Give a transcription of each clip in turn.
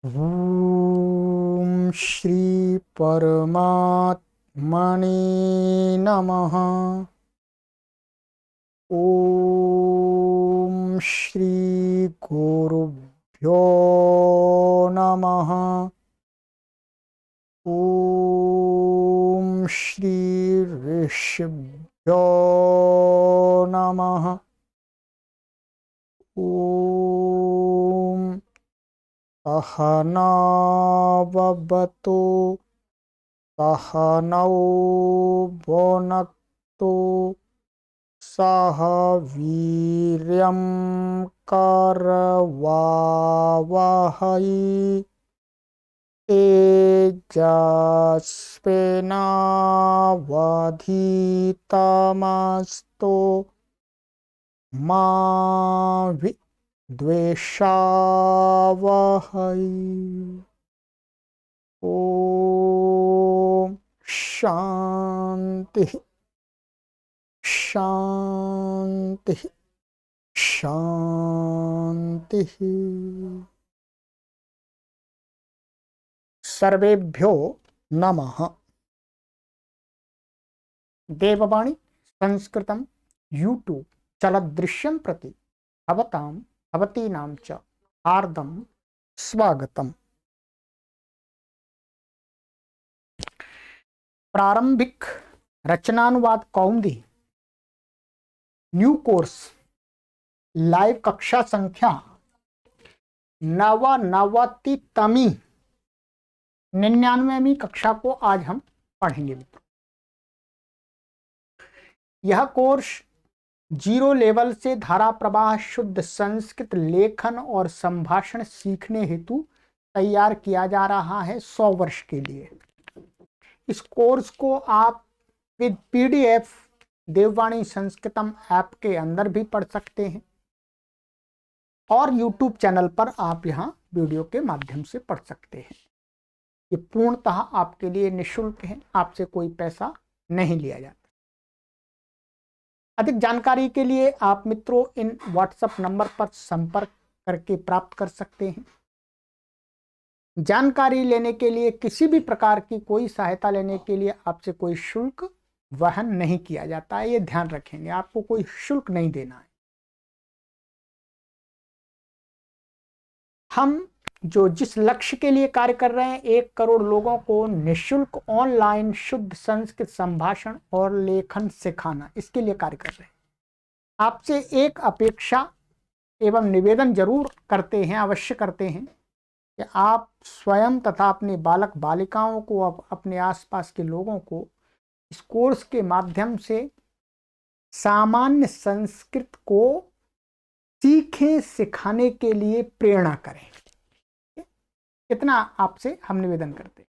ॐ श्री परमात्मने नमः। ॐ श्री गुरुभ्यो नमः। ॐ श्री ऋषिभ्यो नमः। ॐ सहनाववतु सहनौ भुनक्तु सह वीर्यं करवावहै तेजस्विनावधीतमस्तु मा विद्विषावहै। ॐ शांति शांति शांति। सर्वेभ्यो नमः। देववाणी संस्कृतं यूट्यूब चलदृश्यं प्रति भवतां भवतीनां च हार्दं स्वागतम्। प्रारंभिक रचनानुवाद कौमुदी न्यू कोर्स लाइव कक्षा संख्या 99वीं 99वीं कक्षा को आज हम पढ़ेंगे मित्रों। यह कोर्स 0 लेवल से धारा प्रवाह शुद्ध संस्कृत लेखन और संभाषण सीखने हेतु तैयार किया जा रहा है 100 वर्ष के लिए। इस कोर्स को आप विद PDF देववाणी संस्कृतम ऐप के अंदर भी पढ़ सकते हैं और YouTube चैनल पर आप यहां वीडियो के माध्यम से पढ़ सकते हैं। ये पूर्णतः आपके लिए निःशुल्क है, आपसे कोई पैसा नहीं लिया जाता। अधिक जानकारी के लिए आप मित्रों इन WhatsApp नंबर पर संपर्क करके प्राप्त कर सकते हैं। जानकारी लेने के लिए किसी भी प्रकार की कोई सहायता लेने के लिए आपसे कोई शुल्क वहन नहीं किया जाता है, ये ध्यान रखेंगे, आपको कोई शुल्क नहीं देना है। हम जिस लक्ष्य के लिए कार्य कर रहे हैं, 1 करोड़ लोगों को निःशुल्क ऑनलाइन शुद्ध संस्कृत संभाषण और लेखन सिखाना, इसके लिए कार्य कर रहे हैं। आपसे एक अपेक्षा एवं निवेदन जरूर करते हैं, अवश्य करते हैं कि आप स्वयं तथा अपने बालक बालिकाओं को, अपने आसपास के लोगों को इस कोर्स के माध्यम से सामान्य संस्कृत को सीखें, सिखाने के लिए प्रेरणा करें। कितना आपसे हम निवेदन करते हैं,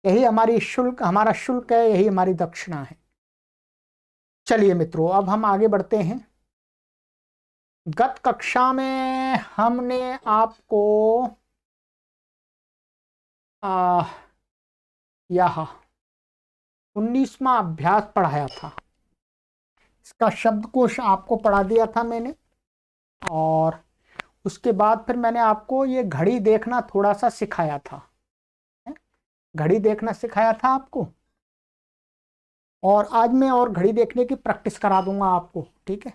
यही हमारा शुल्क है, यही हमारी दक्षिणा है। चलिए मित्रों, अब हम आगे बढ़ते हैं। गत कक्षा में हमने आपको यह 19वां अभ्यास पढ़ाया था। इसका शब्दकोश आपको पढ़ा दिया था मैंने, और उसके बाद फिर मैंने आपको ये घड़ी देखना थोड़ा सा सिखाया था। घड़ी देखना सिखाया था आपको, और आज मैं और घड़ी देखने की प्रैक्टिस करा दूंगा आपको, ठीक है।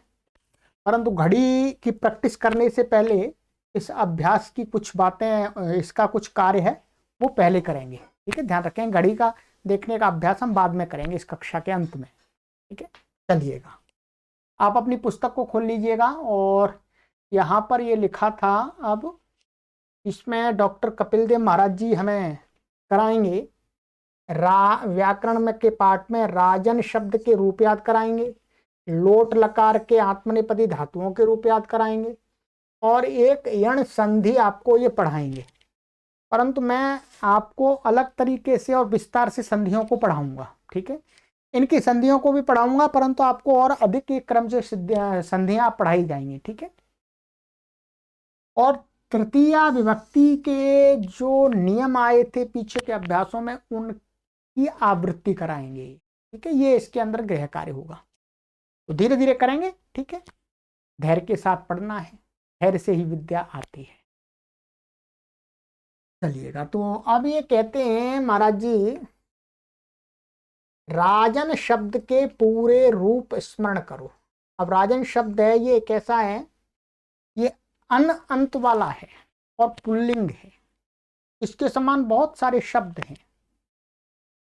परंतु घड़ी की प्रैक्टिस करने से पहले इस अभ्यास की कुछ बातें, इसका कुछ कार्य है, वो पहले करेंगे, ठीक है। ध्यान रखें, घड़ी का देखने का अभ्यास हम बाद में करेंगे इस कक्षा के अंत में, ठीक है। चलिएगा, आप अपनी पुस्तक को खोल लीजिएगा, और यहाँ पर ये लिखा था, अब इसमें डॉक्टर कपिल देव महाराज जी हमें कराएंगे व्याकरण में के पाठ में राजन शब्द के रूप याद कराएंगे, लोट लकार के आत्मनेपदी धातुओं के रूप याद कराएंगे, और एक यण संधि आपको ये पढ़ाएंगे। परंतु मैं आपको अलग तरीके से और विस्तार से संधियों को पढ़ाऊंगा, ठीक है। इनकी संधियों को भी पढ़ाऊंगा, परंतु आपको और अधिक एक क्रम से संधियां पढ़ाई जाएंगी, ठीक है। और तृतीय विभक्ति के जो नियम आए थे पीछे के अभ्यासों में, उनकी आवृत्ति कराएंगे, ठीक है। ये इसके अंदर गृह कार्य होगा, तो धीरे धीरे करेंगे, ठीक है। धैर्य के साथ पढ़ना है, धैर्य से ही विद्या आती है। चलिएगा, तो अब ये कहते हैं महाराज जी, राजन शब्द के पूरे रूप स्मरण करो। अब राजन शब्द है ये कैसा है, ये अन अंत वाला है और पुल्लिंग है। इसके समान बहुत सारे शब्द हैं,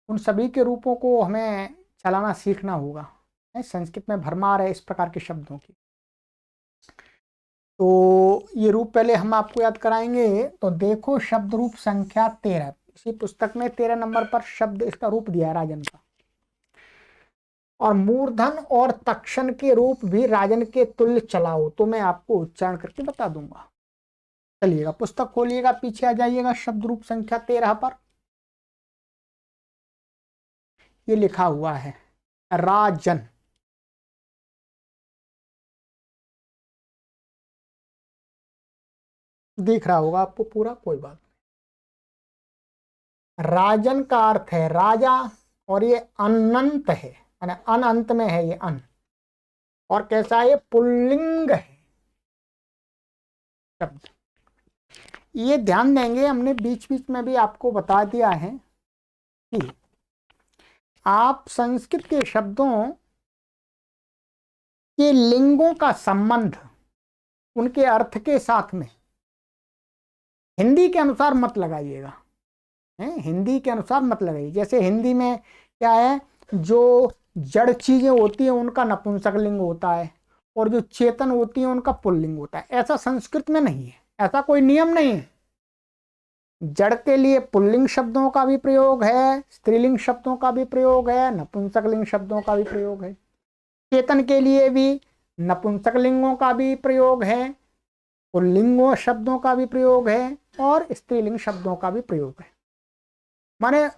उन सभी के रूपों को हमें चलाना सीखना होगा। संस्कृत में भरमार है इस प्रकार के शब्दों की। तो ये रूप पहले हम आपको याद कराएंगे। तो देखो शब्द रूप संख्या 13, इसी पुस्तक में 13 नंबर पर शब्द इसका रूप दिया है राजन का। और मूर्धन और तक्षण के रूप भी राजन के तुल्य चलाओ, तो मैं आपको उच्चारण करके बता दूंगा। चलिएगा, पुस्तक खोलिएगा, पीछे आ जाइएगा शब्द रूप संख्या 13 पर। ये लिखा हुआ है राजन। दिख रहा होगा आपको पूरा, कोई बात नहीं। राजन का अर्थ है राजा, और ये अनंत है, यानी अनंत में है ये अन। और कैसा है, ये पुल्लिंग है शब्द। ये ध्यान देंगे, हमने बीच बीच में भी आपको बता दिया है कि आप संस्कृत के शब्दों के लिंगों का संबंध उनके अर्थ के साथ में हिंदी के अनुसार मत लगाइएगा। हिंदी के अनुसार मत लगाइए। जैसे हिंदी में क्या है, जो जड़ चीजें होती हैं उनका नपुंसक लिंग होता है, और जो चेतन होती है उनका पुल्लिंग होता है। ऐसा संस्कृत में नहीं है, ऐसा कोई नियम नहीं है। जड़ के लिए पुल्लिंग शब्दों का भी प्रयोग है, स्त्रीलिंग शब्दों का भी प्रयोग है, नपुंसक लिंग शब्दों का भी प्रयोग है। चेतन के लिए भी नपुंसक लिंगों का भी प्रयोग है, पुल्लिंगों शब्दों का भी प्रयोग है, और स्त्रीलिंग शब्दों का भी प्रयोग है। माने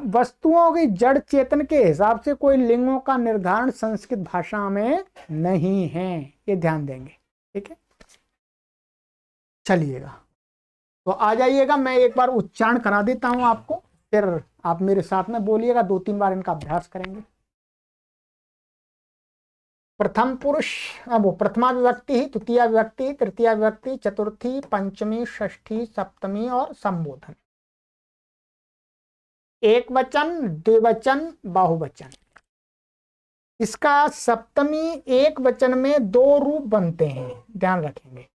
वस्तुओं की जड़ चेतन के हिसाब से कोई लिंगों का निर्धारण संस्कृत भाषा में नहीं है, ये ध्यान देंगे। ठीक है, चलिएगा, तो आ जाइएगा, मैं एक बार उच्चारण करा देता हूं आपको, फिर आप मेरे साथ में बोलिएगा, 2-3 बार इनका अभ्यास करेंगे। प्रथम पुरुष, वो प्रथमा विभक्ति, द्वितीय विभक्ति, तृतीय विभक्ति, चतुर्थी, पंचमी, षष्ठी, सप्तमी और संबोधन। एक वचन, द्विवचन, बहुवचन। इसका सप्तमी एक वचन में 2 रूप बनते हैं, ध्यान रखेंगे।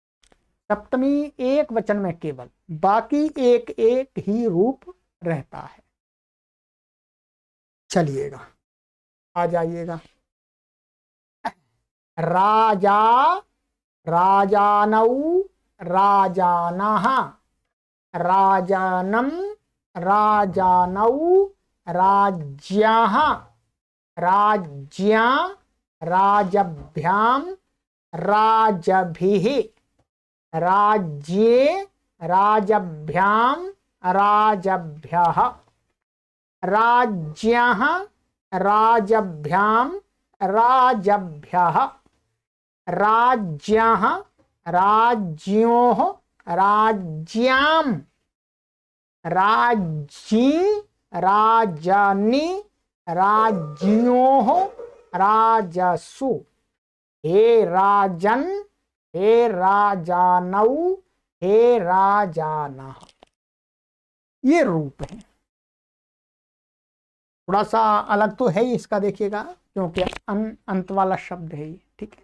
सप्तमी एक वचन में केवल, बाकी एक एक ही रूप रहता है। चलिएगा, आ जाइएगा। राजा, राजानौ, राजानः, राजानम, राजानौ, राज्याः, राज्ञा, राजभ्याम, राजभिः, राज्ये, राजभ्याम, राजभ्यः, राज्ञः, राजभ्याम, राजभ्यः, राज्ञः, राज्योः, राज्याम्, राज्ञी, राजानि, राज्ञोः, राजसु। हे राजन, हे राजानौ, हे राजानः। ये रूप है। थोड़ा सा अलग तो है ही इसका, देखिएगा, क्योंकि अंत वाला शब्द है ये। ठीक है,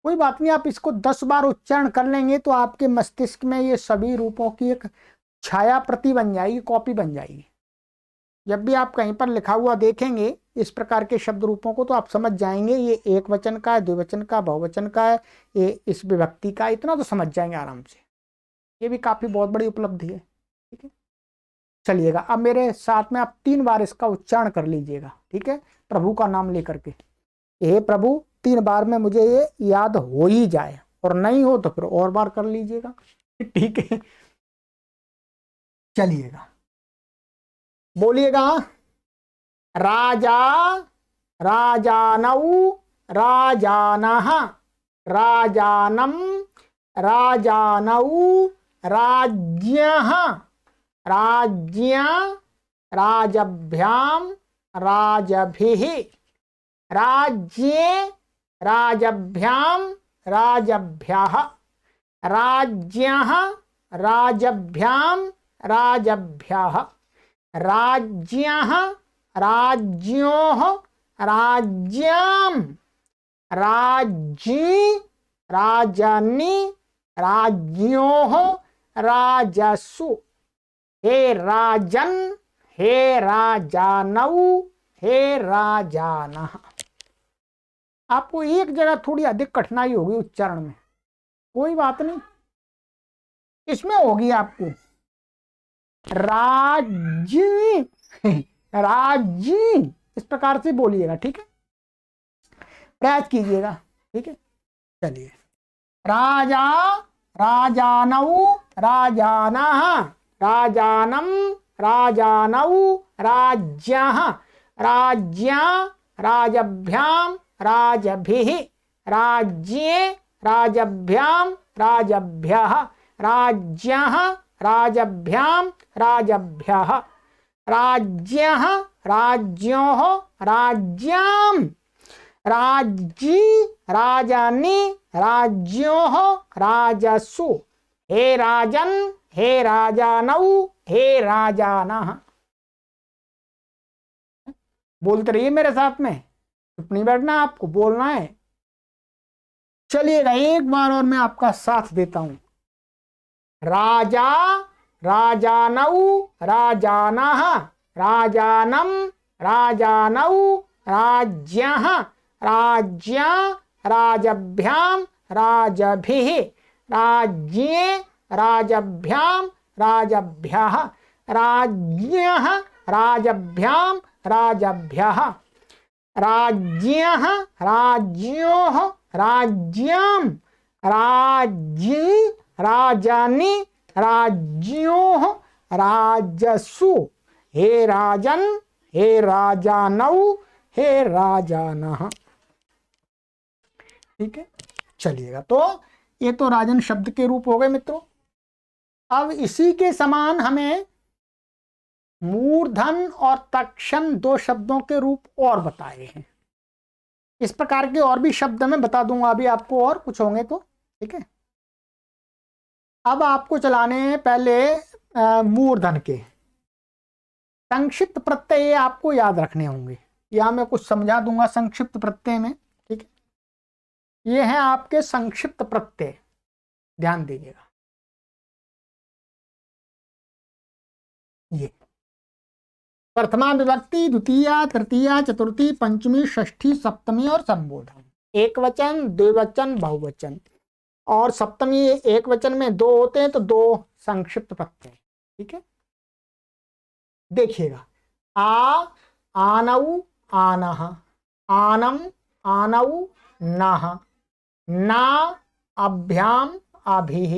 कोई बात नहीं, आप इसको 10 बार उच्चारण कर लेंगे तो आपके मस्तिष्क में ये सभी रूपों की एक छाया प्रति बन जाएगी, कॉपी बन जाएगी। जब भी आप कहीं पर लिखा हुआ देखेंगे इस प्रकार के शब्द रूपों को, तो आप समझ जाएंगे ये एक वचन का है, द्विवचन का, बहुवचन का है, ये इस विभक्ति का, इतना तो समझ जाएंगे आराम से। ये भी काफी बहुत बड़ी उपलब्धि है। ठीक है, चलिएगा, अब मेरे साथ में आप 3 बार इसका उच्चारण कर लीजिएगा। ठीक है, प्रभु का नाम लेकर के, हे प्रभु 3 बार में मुझे ये याद हो ही जाए, और नहीं हो तो फिर और बार कर लीजिएगा। ठीक है, चलिएगा, बोलिएगा। राजा, राजानौ, राजानः, राजानम, राजानौ, राज्ञः, राज्ञा, राजभ्याम, राजभिः, राज्ये, राजभ्याम, राजभ्यः, राज्ञः, राजभ्याम, राजभ्यः, राज्यः राज्योः राज्यां, राज्ञी राजनी राज्योः राजसु, हे राजन हे राजानौ हे राजानः। आपको एक जगह थोड़ी अधिक कठिनाई होगी उच्चारण में, कोई बात नहीं, इसमें होगी आपको। राज्य राज्य इस प्रकार से बोलिएगा, ठीक है, प्रयास कीजिएगा, ठीक है। चलिए, राजा राजानौ राजानः, राजानं राजानौ राज्यः, राज्यां राजभ्यां राजभिः, राज्ये राजभ्यां राजभ्यः, राज्यः राजभ्यां राजभ्यः, राज्यः राज्योः राज्यां, राज्ञी राजानि राज्योः राजसु, हे राजन हे राजानौ हे राजानः। बोलते रहिए मेरे साथ में, चुप नहीं बैठना, आपको बोलना है। चलिएगा, एक बार और मैं आपका साथ देता हूं। राजा राजानौ राजानः, राजानं राजानौ राज्यः, राज्यां राजभ्यां राजभिः, राज्ये राजभ्यां राजभ्यः, राज्ञः राजभ्यां राजभ्यः, राज्यः राज्योः राज्यां, राज्ञी राजानि राज्योः राजसु, हे राजन हे राजानौ हे राजानः। ठीक है, चलिएगा। तो ये तो राजन शब्द के रूप हो गए मित्रों। अब इसी के समान हमें मूर्धन और तत्क्षण दो शब्दों के रूप और बताए हैं। इस प्रकार के और भी शब्द मैं बता दूंगा अभी आपको, और कुछ होंगे तो, ठीक है। अब आपको चलाने हैं पहले मूर्धन के संक्षिप्त प्रत्यय, आपको याद रखने होंगे, या मैं कुछ समझा दूंगा संक्षिप्त प्रत्यय में, ठीक है। ये हैं आपके संक्षिप्त प्रत्यय, ध्यान दीजिएगा। ये प्रथमा विभक्ति, द्वितीया तृतीया चतुर्थी पंचमी षष्ठी सप्तमी और संबोधन, एक वचन द्विवचन बहुवचन, और सप्तमी एक वचन में दो होते हैं तो दो संक्षिप्त प्रत्यय, ठीक है। देखिएगा, आ आनौ आनः, आनम आनौ नः, ना अभ्याम अभिः,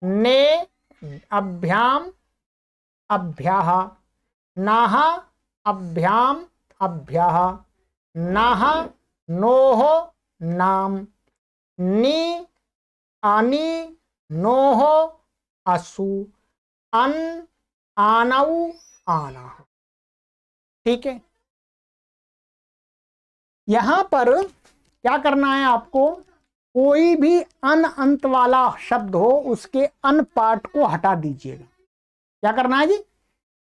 ने अभ्याम अभ्यः, नः अभ्याम अभ्यः, नः नोः नाम, नि अनि नोः असु, अन आनौ आनः। ठीक है, यहां पर क्या करना है आपको, कोई भी अन अंत वाला शब्द हो उसके अन पार्ट को हटा दीजिएगा। क्या करना है जी,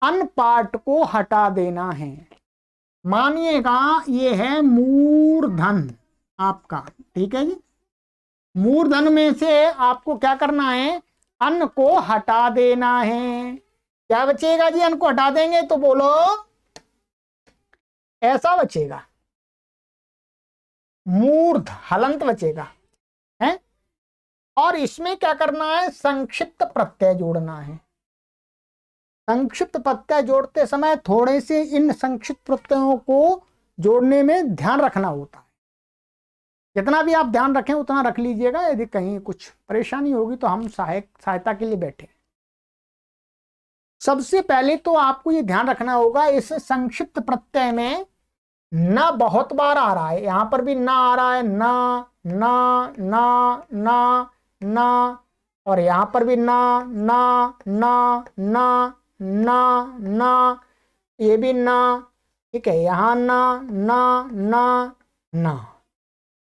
अन पार्ट को हटा देना है। मानिएगा ये है मूर्धन आपका, ठीक है जी। मूर्धन में से आपको क्या करना है, अन को हटा देना है। क्या बचेगा जी, अन को हटा देंगे तो बोलो, ऐसा बचेगा, मूर्ध हलंत बचेगा है। और इसमें क्या करना है, संक्षिप्त प्रत्यय जोड़ना है। संक्षिप्त प्रत्यय जोड़ते समय थोड़े से इन संक्षिप्त प्रत्ययों को जोड़ने में ध्यान रखना होता है। जितना भी आप ध्यान रखें उतना रख लीजिएगा, यदि कहीं कुछ परेशानी होगी तो हम सहायता के लिए बैठे। सबसे पहले तो आपको ये ध्यान रखना होगा, इस संक्षिप्त प्रत्यय में न बहुत बार आ रहा है, यहां पर भी ना आ रहा है, ना ना ना ना ना, और यहां पर भी ना ना ना ना ना ना, ये भी ना, ठीक है, यहां ना ना ना ना,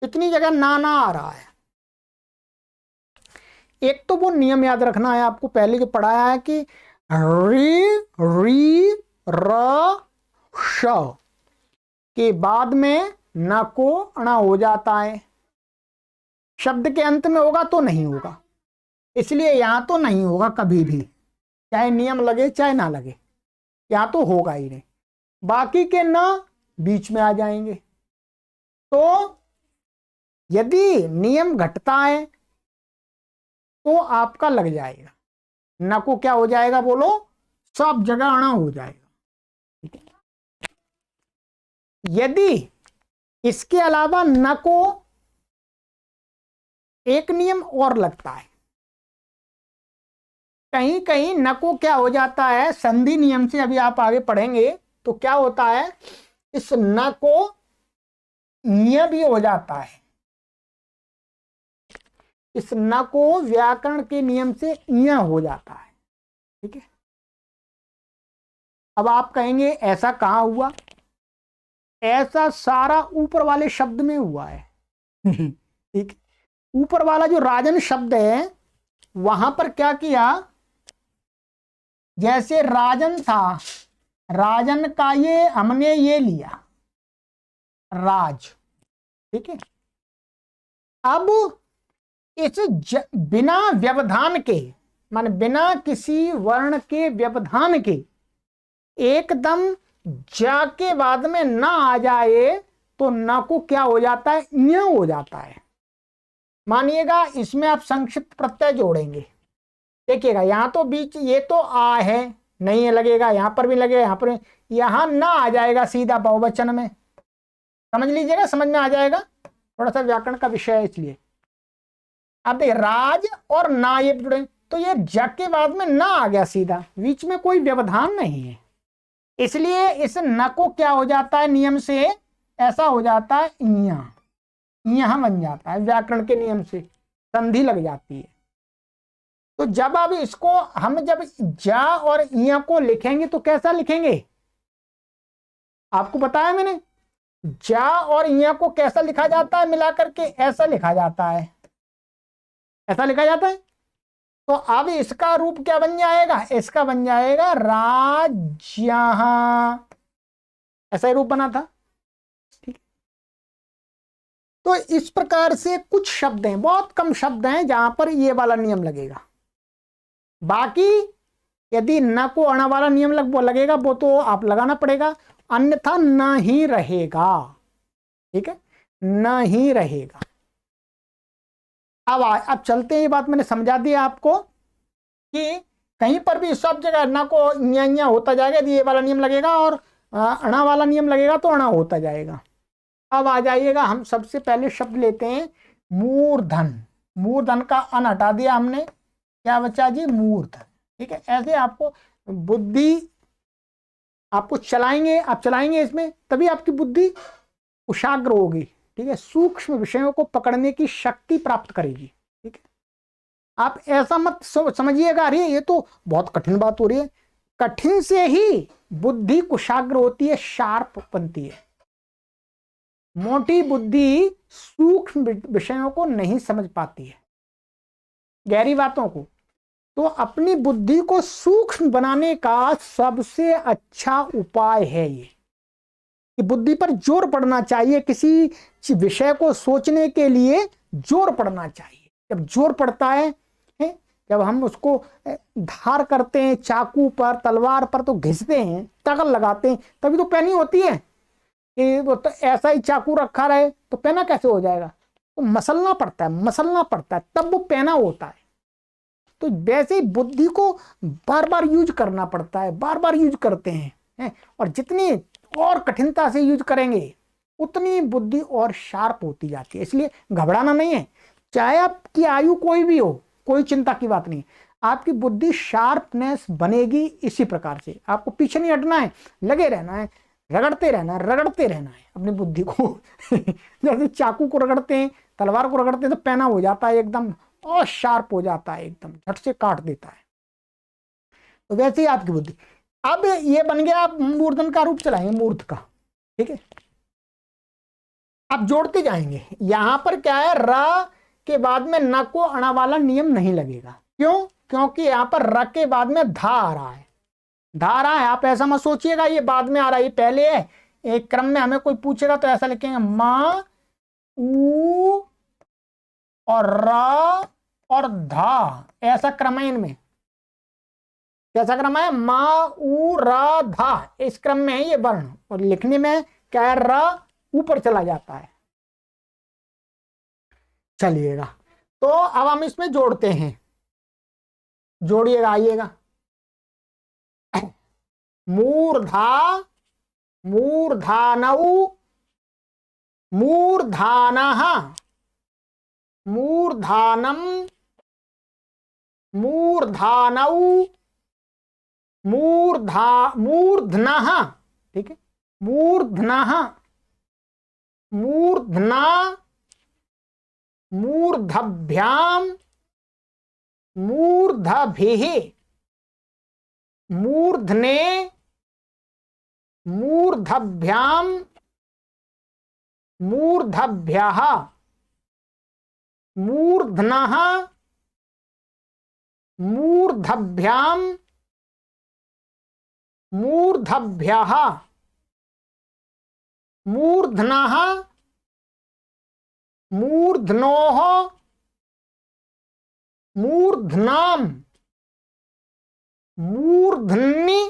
इतनी जगह ना ना आ रहा है। एक तो वो नियम याद रखना है आपको, पहले जो पढ़ाया है कि री री र श के बाद में न को अणा हो जाता है। शब्द के अंत में होगा तो नहीं होगा, इसलिए यहां तो नहीं होगा कभी भी, चाहे नियम लगे चाहे ना लगे, यहां तो होगा ही नहीं। बाकी के न बीच में आ जाएंगे। तो यदि नियम घटता है तो आपका लग जाएगा, न को क्या हो जाएगा बोलो, सब जगह अणा हो जाएगा। ठीक है। यदि इसके अलावा न को एक नियम और लगता है, कहीं कहीं न को क्या हो जाता है संधि नियम से, अभी आप आगे पढ़ेंगे तो क्या होता है, इस न को य भी हो जाता है, इस न को व्याकरण के नियम से य हो जाता है। ठीक है। अब आप कहेंगे ऐसा कहां हुआ, ऐसा सारा ऊपर वाले शब्द में हुआ है। ठीक। ऊपर वाला जो राजन शब्द है वहां पर क्या किया, जैसे राजन था, राजन का ये हमने ये लिया राज। ठीक है। अब इस बिना व्यवधान के, मान बिना किसी वर्ण के व्यवधान के एकदम जा के बाद में ना आ जाए तो ना को क्या हो जाता है, य हो जाता है। मानिएगा इसमें आप संक्षिप्त प्रत्यय जोड़ेंगे, देखिएगा यहां तो बीच ये तो आ है, नहीं है लगेगा, यहां पर भी लगेगा, यहां पर, यहां ना आ जाएगा सीधा बहुवचन में, समझ लीजिएगा, समझ में आ जाएगा, थोड़ा सा व्याकरण का विषय है इसलिए। अब देखिए राज और ना ये जुड़े तो ये ज के बाद में ना आ गया सीधा, बीच में कोई व्यवधान नहीं है, इसलिए इस न को क्या हो जाता है नियम से, ऐसा हो जाता है यहां बन जाता है, व्याकरण के नियम से संधि लग जाती है। तो जब अब इसको हम जब जा और इया को लिखेंगे तो कैसा लिखेंगे, आपको बताया मैंने, जा और इया को कैसा लिखा जाता है मिलाकर के, ऐसा लिखा जाता है, ऐसा लिखा जाता है। तो अब इसका रूप क्या बन जाएगा, इसका बन जाएगा राजहा, ऐसा ही रूप बना था। ठीक। तो इस प्रकार से कुछ शब्द हैं, बहुत कम शब्द हैं जहां पर ये वाला नियम लगेगा, बाकी यदि न को अणा वाला नियम लगेगा वो तो आप लगाना पड़ेगा, अन्यथा न ही रहेगा। ठीक है, न ही रहेगा। अब चलते हैं, ये बात मैंने समझा दी आपको कि कहीं पर भी सब जगह ना को न्या होता जाएगा, यदि ये वाला नियम लगेगा और अणा वाला नियम लगेगा तो अणा होता जाएगा। अब आ जाइएगा, हम सबसे पहले शब्द लेते हैं मूर्धन। मूर्धन का अन हटा दिया हमने, क्या बचा जी, मूर्धन। ठीक है, ऐसे आपको बुद्धि आपको चलाएंगे, आप चलाएंगे इसमें तभी आपकी बुद्धि कुशाग्र होगी। ठीक है, सूक्ष्म विषयों को पकड़ने की शक्ति प्राप्त करेगी। ठीक है, आप ऐसा मत समझिएगा अरे ये तो बहुत कठिन बात हो रही है, कठिन से ही बुद्धि कुशाग्र होती है, शार्प बनती है। मोटी बुद्धि सूक्ष्म विषयों को नहीं समझ पाती है, गहरी बातों को। तो अपनी बुद्धि को सूक्ष्म बनाने का सबसे अच्छा उपाय है ये कि बुद्धि पर जोर पड़ना चाहिए, किसी विषय को सोचने के लिए जोर पड़ना चाहिए। जब जोर पड़ता है, जब हम उसको धार करते हैं चाकू पर, तलवार पर तो घिसते हैं, तगल लगाते हैं, तभी तो पैनी होती है। वो तो ऐसा ही चाकू रखा रहे तो पैना कैसे हो जाएगा, तो मसलना पड़ता है, मसलना पड़ता है, तब वो पैना होता है। तो वैसे ही बुद्धि को बार बार यूज करना पड़ता है, बार बार यूज करते हैं, और जितनी और कठिनता से यूज करेंगे उतनी बुद्धि और शार्प होती जाती है। इसलिए घबराना नहीं है, चाहे आपकी आयु कोई भी हो, कोई चिंता की बात नहीं, आपकी बुद्धि शार्पनेस बनेगी इसी प्रकार से। आपको पीछे नहीं हटना है, लगे रहना है, रगड़ते रहना है, रगड़ते रहना है अपनी बुद्धि को। जैसे चाकू को रगड़ते हैं, तलवार को रगड़ते हैं तो पैना हो जाता है एकदम, और शार्प हो जाता है एकदम, झट से काट देता है। तो वैसे ही आपकी बुद्धि। अब ये बन गया, आप मूर्धन का रूप चलाएंगे, मूर्ध का। ठीक है, आप जोड़ते जाएंगे। यहां पर क्या है, र के बाद में न को अणा वाला नियम नहीं लगेगा। क्यों? क्योंकि यहाँ पर र के बाद में धा आ रहा है, धा आ रहा है। आप ऐसा मत सोचिएगा ये बाद में आ रहा है, ये पहले है। एक क्रम में हमें कोई पूछेगा तो ऐसा लिखेंगे मा ऊ और रा और धा, ऐसा क्रम है इनमें। कैसा क्रम है? मा ऊ रा धा, इस क्रम में है ये वर्ण। और लिखने में क्या है, रा ऊपर चला जाता है। चलिएगा, तो अब हम इसमें जोड़ते हैं, जोड़िएगा, आइएगा। मूर्धा मूर्धानऊ मूर्धानः मूर्धानम मूर्धानऊ मूर्धनः, ठीक है, मूर्धनः मूर्धना मूर्धभ्याम मूर्धभिः मूर्धने मूर्धभ्याम मूर्धभ्यः मूर्धनः मूर्धभ्याम मूर्धभ्यः मूर्धनः मूर्धनोः मूर्धनाम मूर्धनि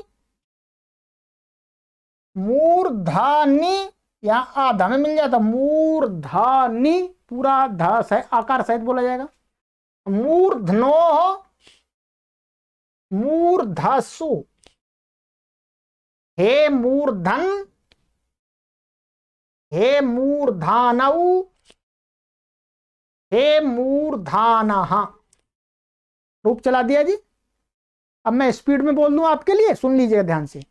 मूर्धानि, यहां आधा में मिल जाता, मूर्धानि पूरा धा आकार सहित बोला जाएगा। मूर्धनोः मूर्धसु, हे मूर्धन हे मूर्धानऊ हे मूर्धानः। रूप चला दिया जी। अब मैं स्पीड में बोल दूं आपके लिए, सुन लीजिएगा ध्यान से।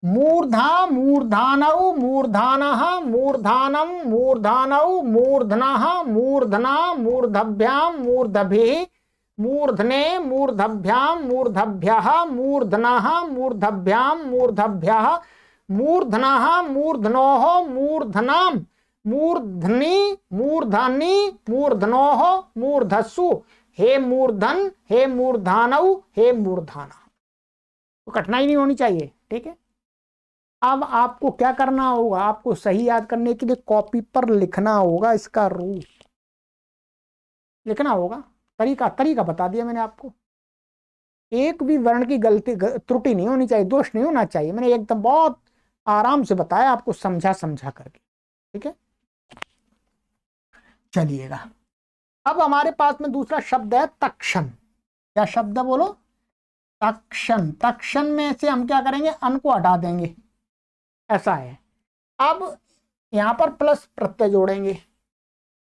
मूर्धा मूर्धानऊ मूर्धानः मूर्धानम मूर्धानऊ मूर्धनः मूर्धना मूर्धभ्याम मूर्धभिः मूर्धने मूर्धभ्याम मूर्धभ्यः मूर्धनः मूर्धभ्याम मूर्धभ्यः मूर्धनः मूर्धनोः मूर्धनाम मूर्धनि मूर्धनि मूर्धनोः मूर्धसु, हे मूर्धन हे मूर्धानऊ हे मूर्धाना। तो कठिनाई नहीं होनी चाहिए, ठीक है। अब आपको क्या करना होगा, आपको सही याद करने के लिए कॉपी पर लिखना होगा, इसका रूप लिखना होगा। तरीका बता दिया मैंने आपको। एक भी वर्ण की गलती त्रुटि नहीं होनी चाहिए, दोष नहीं होना चाहिए। मैंने एकदम बहुत आराम से बताया आपको, समझा करके, ठीक है। चलिएगा, अब हमारे पास में दूसरा शब्द है तक्षण। क्या शब्द है बोलो? तक्षण। तक्षण में से हम क्या करेंगे, अन को हटा देंगे, ऐसा है। अब यहां पर प्लस प्रत्यय जोड़ेंगे।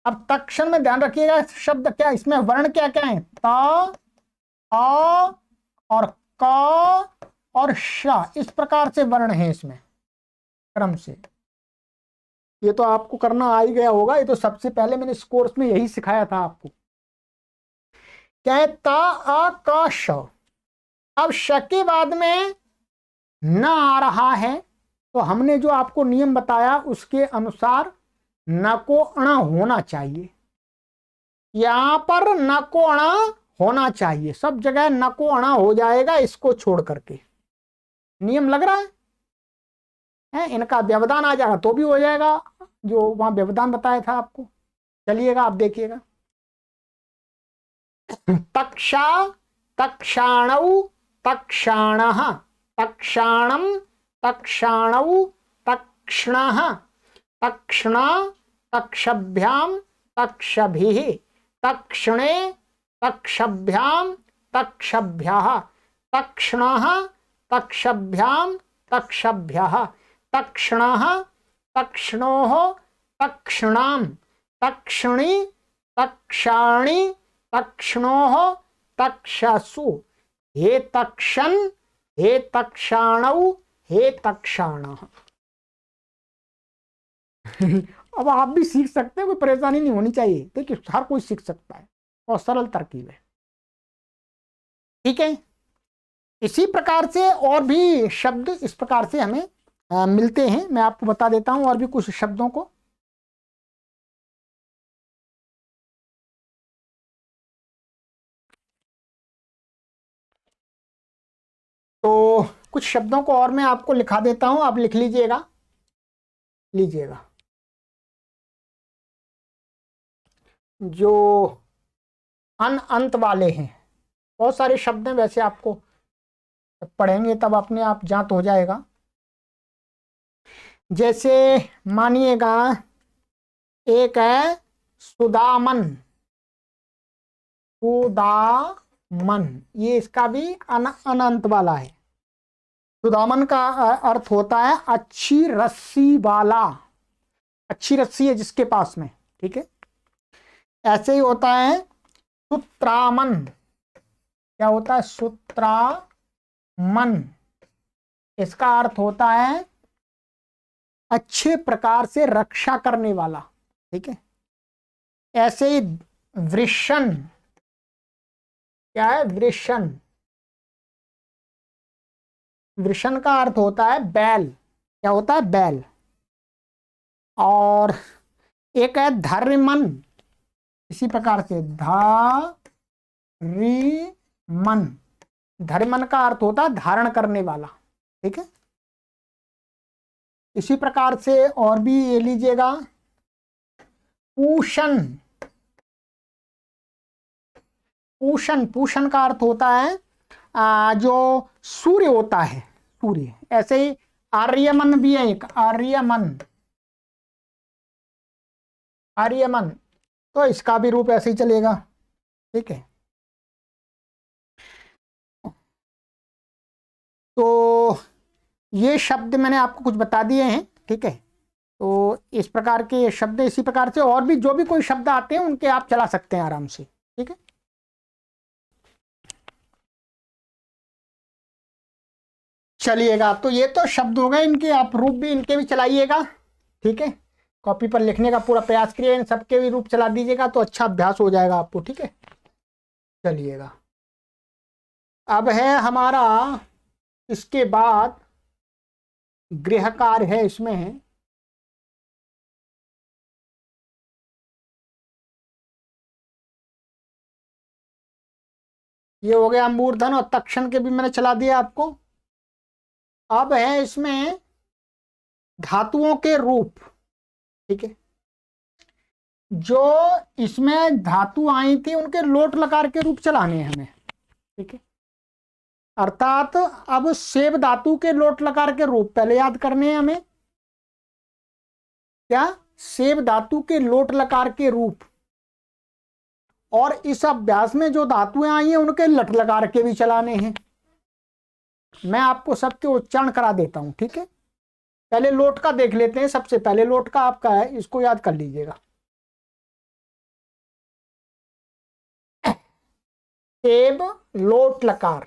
अब तक्षण में ध्यान रखिएगा शब्द क्या, इसमें वर्ण क्या क्या है, ता आ और का और शा, इस प्रकार से वर्ण है इसमें क्रम से। ये तो आपको करना आ ही गया होगा, ये तो सबसे पहले मैंने इस कोर्स में यही सिखाया था आपको। क्या है, ता आ का श। अब श के बाद में न आ रहा है, तो हमने जो आपको नियम बताया उसके अनुसार न को अणा होना चाहिए। यहां पर न को अणा होना चाहिए, सब जगह न को अणा हो जाएगा, इसको छोड़ करके। नियम लग रहा है? इनका व्यवधान आ जाएगा तो भी हो जाएगा, जो वहां व्यवधान बताया था आपको। चलिएगा, आप देखिएगा। तक्षा तक्षाणौ तक्षाणः तक्षाणम तक्षाणौ तक्षणः तक्षणा तक्षभ्याम तक्षभिः तक्षणे तक्षभ्याम तक्षभ्यः तक्षणः तक्षभ्याम तक्षभ्यः तक्षणः तक्षणोः तक्षणाम तक्षणी तक्षाणि तक्षणोः तक्षसु, हे तक्षण हे तक्षाणौ हे तक्षाणः। अब आप भी सीख सकते हैं, कोई परेशानी नहीं होनी चाहिए। देखिए, हर कोई सीख सकता है और सरल तरकीब है, ठीक है। इसी प्रकार से और भी शब्द इस प्रकार से हमें मिलते हैं। मैं आपको बता देता हूं और भी कुछ शब्दों को। तो कुछ शब्दों को और मैं आपको लिखा देता हूं, आप लिख लीजिएगा। जो अंत वाले हैं, बहुत सारे शब्द हैं वैसे, आपको जब पढ़ेंगे तब अपने आप ज्ञात हो जाएगा। जैसे मानिएगा एक है सुदामन, ये इसका भी अनंत वाला है। सुदामन का अर्थ होता है अच्छी रस्सी वाला, अच्छी रस्सी है जिसके पास में, ठीक है। ऐसे ही होता है सूत्रामन, क्या होता है? सूत्रामन, इसका अर्थ होता है अच्छे प्रकार से रक्षा करने वाला, ठीक है। ऐसे ही वृषण, क्या है? वृषण, वृषण का अर्थ होता है बैल, क्या होता है? बैल। और एक है धर्मन, इसी प्रकार से धरिमन, धर्मन का अर्थ होता है धारण करने वाला, ठीक है। इसी प्रकार से और भी ये लीजिएगा पूषण, पूषण, पूषण का अर्थ होता है जो सूर्य होता है, सूर्य। ऐसे ही आर्यमन भी है एक, आर्यमन, आर्यमन, तो इसका भी रूप ऐसे ही चलेगा, ठीक है। तो ये शब्द मैंने आपको कुछ बता दिए हैं, ठीक है। तो इस प्रकार के शब्द, इसी प्रकार से और भी जो भी कोई शब्द आते हैं उनके आप चला सकते हैं आराम से, ठीक है। चलिएगा, तो ये तो शब्द हो गए, इनके आप रूप भी इनके भी चलाइएगा, ठीक है। कॉपी पर लिखने का पूरा प्रयास करिए, इन सबके भी रूप चला दीजिएगा तो अच्छा अभ्यास हो जाएगा आपको, ठीक है। चलिएगा, अब है हमारा इसके बाद गृह कार्य है, इसमें है ये हो गया मूर्धन और तक्षण के भी मैंने चला दिया आपको। अब है इसमें धातुओं के रूप, ठीक है। जो इसमें धातु आई थी उनके लोट लकार के रूप चलाने हैं हमें, ठीक है। अर्थात अब सेव धातु के लोट लकार के रूप पहले याद करने हैं हमें। क्या? सेव धातु के लोट लकार के रूप, और इस अभ्यास में जो धातुएं आई हैं उनके लट लकार के भी चलाने हैं। मैं आपको सबके उच्चारण करा देता हूं, ठीक है। पहले लोट का देख लेते हैं, सबसे पहले लोट का आपका है, इसको याद कर लीजिएगा। सेव लोट लकार,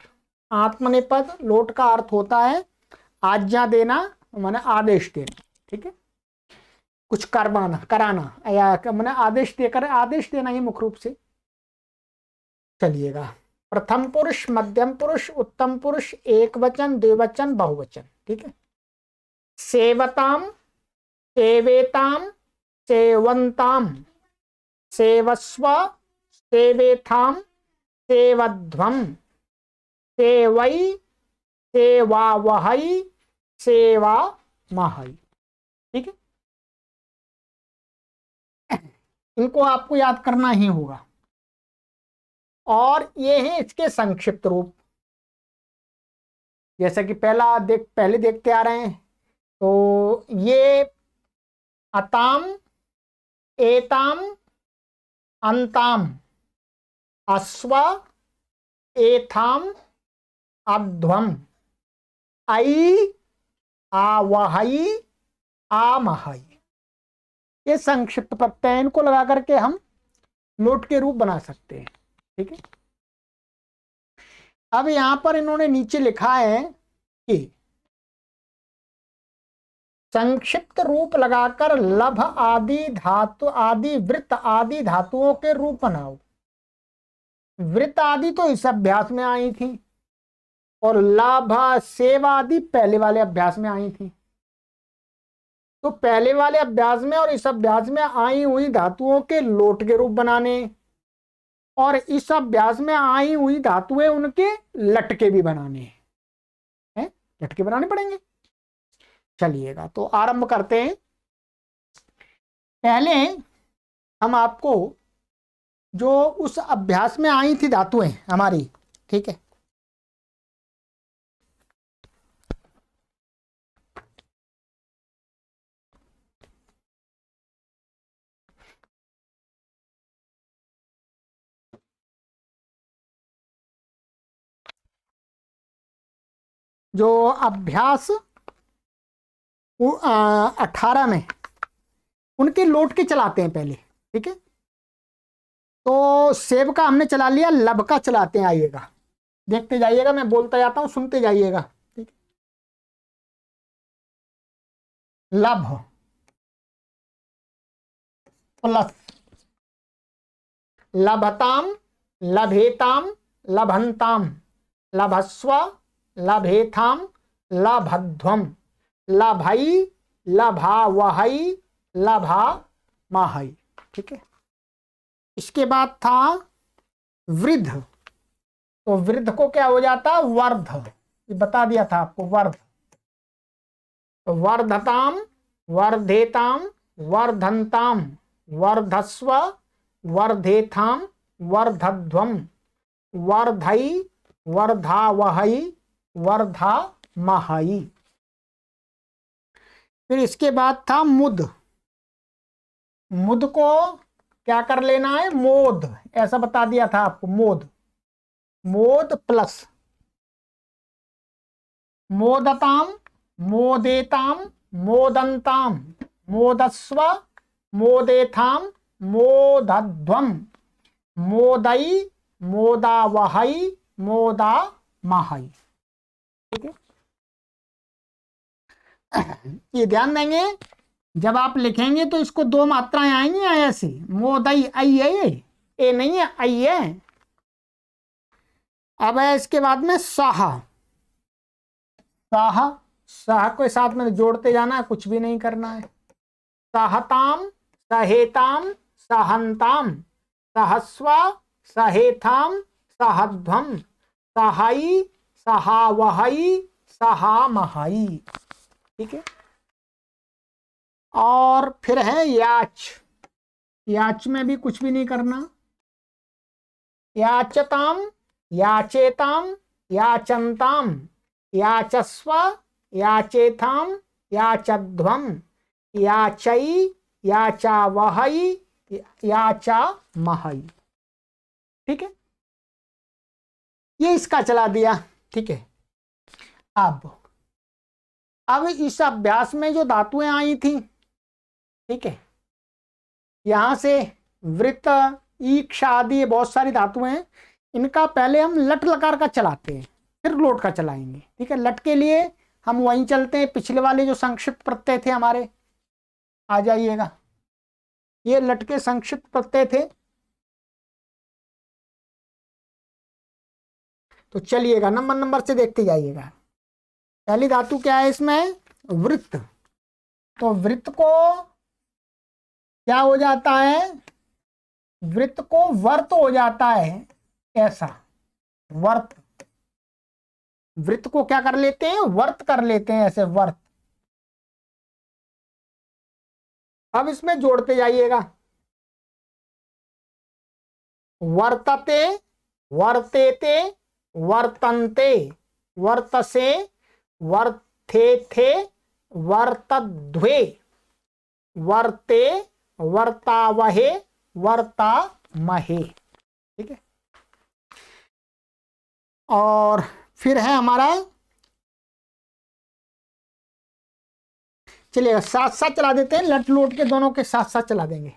आत्मनेपद, लोट का अर्थ होता है आज्ञा देना, माने आदेश देना, ठीक है। कुछ करवाना, कराना, या मैंने आदेश देकर, आदेश देना ही मुख्य रूप से। चलिएगा, प्रथम पुरुष, मध्यम पुरुष, उत्तम पुरुष, एक वचन, द्विवचन, बहुवचन, ठीक है। सेवताम, सेवेताम, सेवंताम, सेवस्व, सेवेथाम, सेवध्वम, सेवई, सेवावहई, सेवा महई, ठीक है। इनको आपको याद करना ही होगा। और ये है इसके संक्षिप्त रूप, जैसा कि पहले देखते आ रहे हैं। तो ये अताम, एताम, अंताम, अश्व, एथाम, अध्वम, आई, आवहई, आमहई, ये संक्षिप्त प्रत्यय, इनको लगा करके हम लोट के रूप बना सकते हैं, ठीक है। अब यहां पर इन्होंने नीचे लिखा है कि संक्षिप्त रूप लगाकर लभ आदि धातु आदि वृत्त आदि धातुओं के रूप बनाओ। वृत्त आदि तो इस अभ्यास में आई थी, और लाभ, सेव आदि पहले वाले अभ्यास में आई थी। तो पहले वाले अभ्यास में और इस अभ्यास में आई हुई धातुओं के लोट के रूप बनाने, और इस अभ्यास में आई हुई धातुएं उनके लट के भी बनाने हैं। लटके बनाने पड़ेंगे। चलिएगा तो आरंभ करते हैं। पहले हम आपको जो उस अभ्यास में आई थी धातुएं हमारी, ठीक है, जो अभ्यास 18 में उनके लोट के चलाते हैं पहले, ठीक है। तो सेब का हमने चला लिया, लब का चलाते हैं, आइएगा देखते जाइएगा, मैं बोलता जाता हूं, सुनते जाइएगा, ठीक है। लब प्लस लभताम, लभेताम, लभंताम, लभस्व, लभेथाम, लभध्वम, लभई, लभावहई, लभा माहई, ठीक है। इसके बाद था वृद्ध, तो वृद्ध को क्या हो जाता, वर्ध, ये बता दिया था आपको, वर्ध। तो वर्धताम, वर्धेताम, वर्धनताम, वर्धस्व, वर्धेथाम, वर्धध्वम, वर्धई, वर्धावहई, वर्धामहई। फिर इसके बाद था मुद, मुद को क्या कर लेना है, मोद, ऐसा बता दिया था आपको, मोद, मोद प्लस मोदताम, मोदेताम, मोदंताम, मोदस्व, मोदेथाम, मोदध्वम, मोदई, मोदावहई, मोदामहई, ठीक है। ये ध्यान देंगे, जब आप लिखेंगे तो इसको दो मात्राएं आएंगी ऐसे, मोदई आई है, ए नहीं है, आई है। अब है इसके बाद में साह, साह, साह के साथ में जोड़ते जाना है, कुछ भी नहीं करना है। सहताम, सहेताम, सहंताम, सहस्व, सहेथाम, सहध्वम, सहाई, सहावहई, सहामहई, ठीक है। और फिर है याच, याच में भी कुछ भी नहीं करना। याचताम, याचेताम, याचंताम, याचस्व, याचेथाम, याचध्वम, याचई, याचावहई, याचामहई, ठीक है। ये इसका चला दिया, ठीक है। अब इस अभ्यास में जो धातुएं आई थी, ठीक है, यहां से वृत्त, ईक्ष आदि बहुत सारी धातुएं हैं, इनका पहले हम लट लकार का चलाते हैं, फिर लोट का चलाएंगे, ठीक है। लट के लिए हम वहीं चलते हैं, पिछले वाले जो संक्षिप्त प्रत्यय थे हमारे, आ जाइएगा, ये लट के संक्षिप्त प्रत्यय थे। तो चलिएगा नंबर नंबर से देखते जाइएगा। पहली धातु क्या है इसमें, वृत्त। तो वृत्त को क्या हो जाता है, वृत्त को वर्त हो जाता है, ऐसा वर्त, वृत्त को क्या कर लेते हैं, वर्त कर लेते हैं, ऐसे वर्त। अब इसमें जोड़ते जाइएगा, वर्तते, वर्तेते, वर्तन्ते, वर्तसे, वर्थेथे, वर्तध्वे, वर्ते, वर्तावहे, वर्तामहे, ठीक है। और फिर है हमारा, चलिएगा साथ साथ चला देते हैं, लट लोट के दोनों के साथ साथ चला देंगे।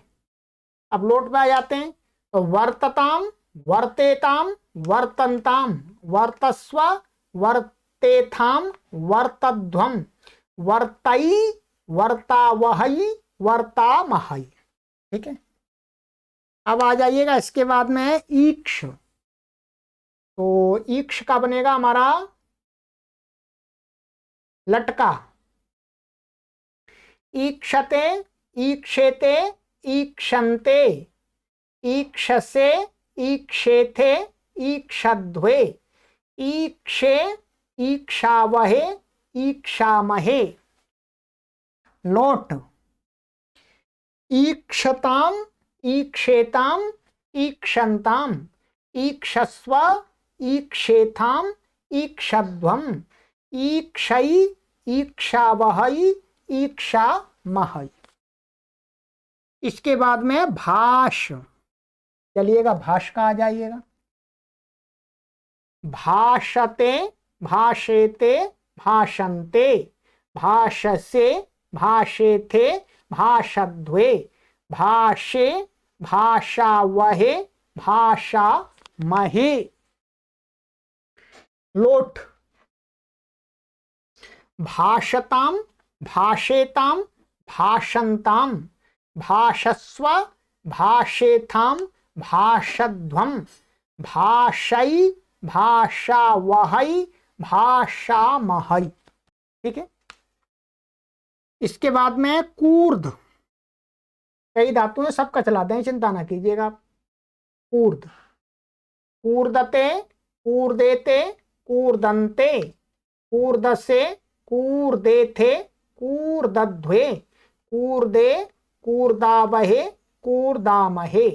अब लोट पे आ जाते हैं, तो वर्तताम, वर्तेताम, वर्तन्ताम, वर्तस्व, वर्तेथाम, वर्तध्वम, वर्तई, वर्तावहई, वर्तामहई, ठीक है। अब आ जाइएगा, इसके बाद में है ईक्ष। तो ईक्ष का बनेगा हमारा लटका, ईक्षते, ईक्षेते, ईक्षन्ते, ईक्षसे, ईक्षेथे, ईक्षध्वे, ईक्षे, ईक्षावहे, ईक्षामहे। लोट ईक्षताम ईक्षेताम ईक्षन्ताम ईक्षस्व ईक्षेथाम ईक्षध्वम ईक्षै ईक्षावहै ईक्षामहै। इसके बाद में भाष, चलिएगा भाष का आ जाइएगा। भाषते भाषेते भाषन्ते भाषसे भाषेथे भाषध्वे भाषे भाषावहे भाषामहे। लोट भाषताम भाषेताम भाषन्ताम भाषस्व भाषेथाम भाषध्वम भाषै भाषावहै भाषामहै। ठीक है। इसके बाद में कूर्द, कई धातु हैं, सबका चलाते हैं, चिंता ना कीजिएगा आप। कूर्द कूर्दते कूर्देते कूर्दन्ते कूर्दसे कूर्देथे कूर्दध्वे कूर्दे कूर्दावहे कूर्दामहे।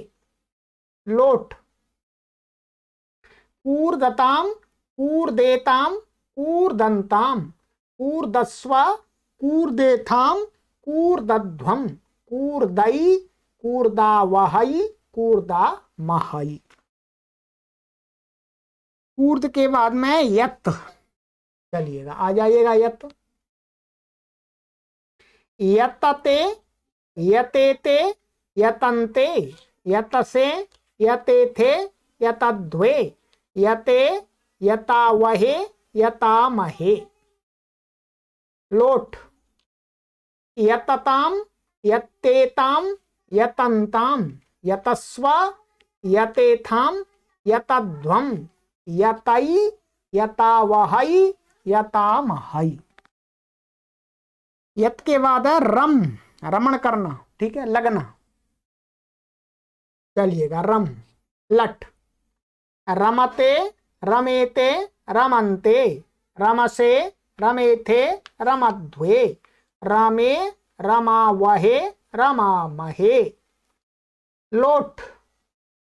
लोट कूर्दताम कूर्देताम कूर्दन्ताम कूर्दस्व कूर्देथाम कूर्दध्वम कूर्दै कूर्दावहै कूर्दामहै। कूर्द के बाद में यत, चलिएगा आ जाइएगा यत। यतते यतेते यतन्ते यतसे यतेथे यतध्वे यते यतावहे यतामहे। लोट यतताम यत्तेताम यतन्ताम यतस्व यतेथाम यतध्वम यतै यतावहै यतामहै। यत के बाद है रम, रमण करना, ठीक है, लगना। चलिएगा रम। लट रमते रमेते रमन्ते रमसे रमेथे रमध्वे रमे रमावहे रमामहे। लोट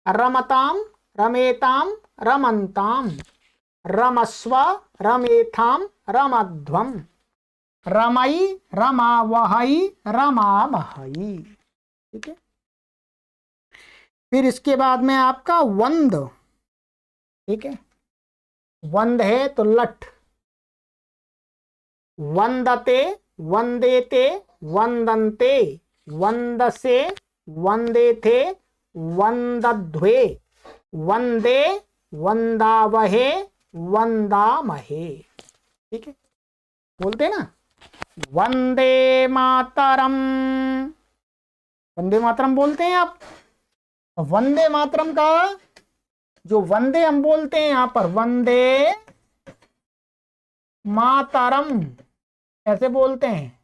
रमताम रमेताम रमन्ताम रमस्व रमेथाम रमध्वम रमै रमावहै रमामहै। ठीक है। फिर इसके बाद में आपका वंद, ठीक है, वंद है तो लट। वंदते वंदेते वंदन्ते वंदसे वंदेथे वंदध्वे वंदे वंदावहे वंदामहे। ठीक है, बोलते ना वंदे मातरम, वंदे मातरम बोलते हैं आप। वंदे मातरम का जो वंदे हम बोलते हैं यहां पर, वंदे मातरम ऐसे बोलते हैं।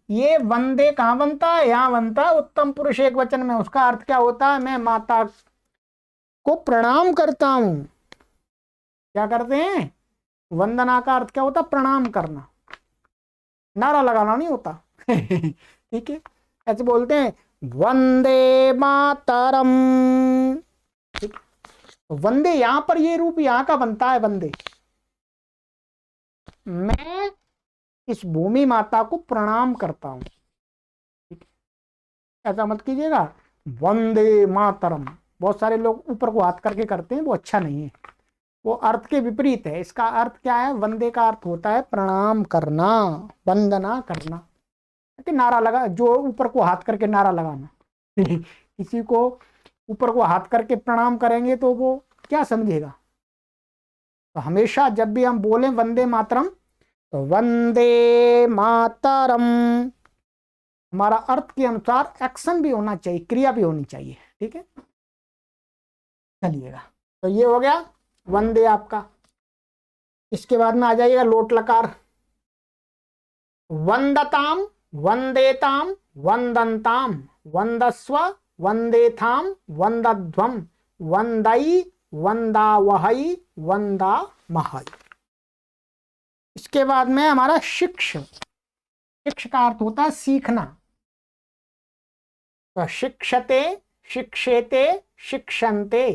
ये वंदे कहां बनता है? यहां बनता है उत्तम पुरुष एक वचन में। उसका अर्थ क्या होता है? मैं माता को प्रणाम करता हूं। क्या करते हैं? वंदना का अर्थ क्या होता? प्रणाम करना, नारा लगाना नहीं होता। ठीक है, ऐसे बोलते हैं वंदे मातरम। ठीक, वंदे यहां पर ये रूप यहां का बनता है वंदे। मैं इस भूमि माता को प्रणाम करता हूं। ठीक, ऐसा मत कीजिएगा वंदे मातरम। बहुत सारे लोग ऊपर को हाथ करके करते हैं, वो अच्छा नहीं है, वो अर्थ के विपरीत है। इसका अर्थ क्या है? वंदे का अर्थ होता है प्रणाम करना, वंदना करना, कि नारा लगा, जो ऊपर को हाथ करके नारा लगाना। किसी को ऊपर को हाथ करके प्रणाम करेंगे तो वो क्या समझेगा? तो हमेशा जब भी हम बोलें वंदे मातरम, तो वंदे मातरम हमारा अर्थ के अनुसार एक्शन भी होना चाहिए, क्रिया भी होनी चाहिए। ठीक है, चलिएगा। तो ये हो गया वंदे आपका। इसके बाद में आ जाइएगा लोट लकार। वंदताम वंदेताम वंदन्ताम वंदस्व वंदेथाम वंदध्वम वंदै वंदावहै वंदामहै। इसके बाद में हमारा शिक्ष, शिक्ष का अर्थ होता है सीखना। तो शिक्षते, शिक्षेते, शिक्षन्ते,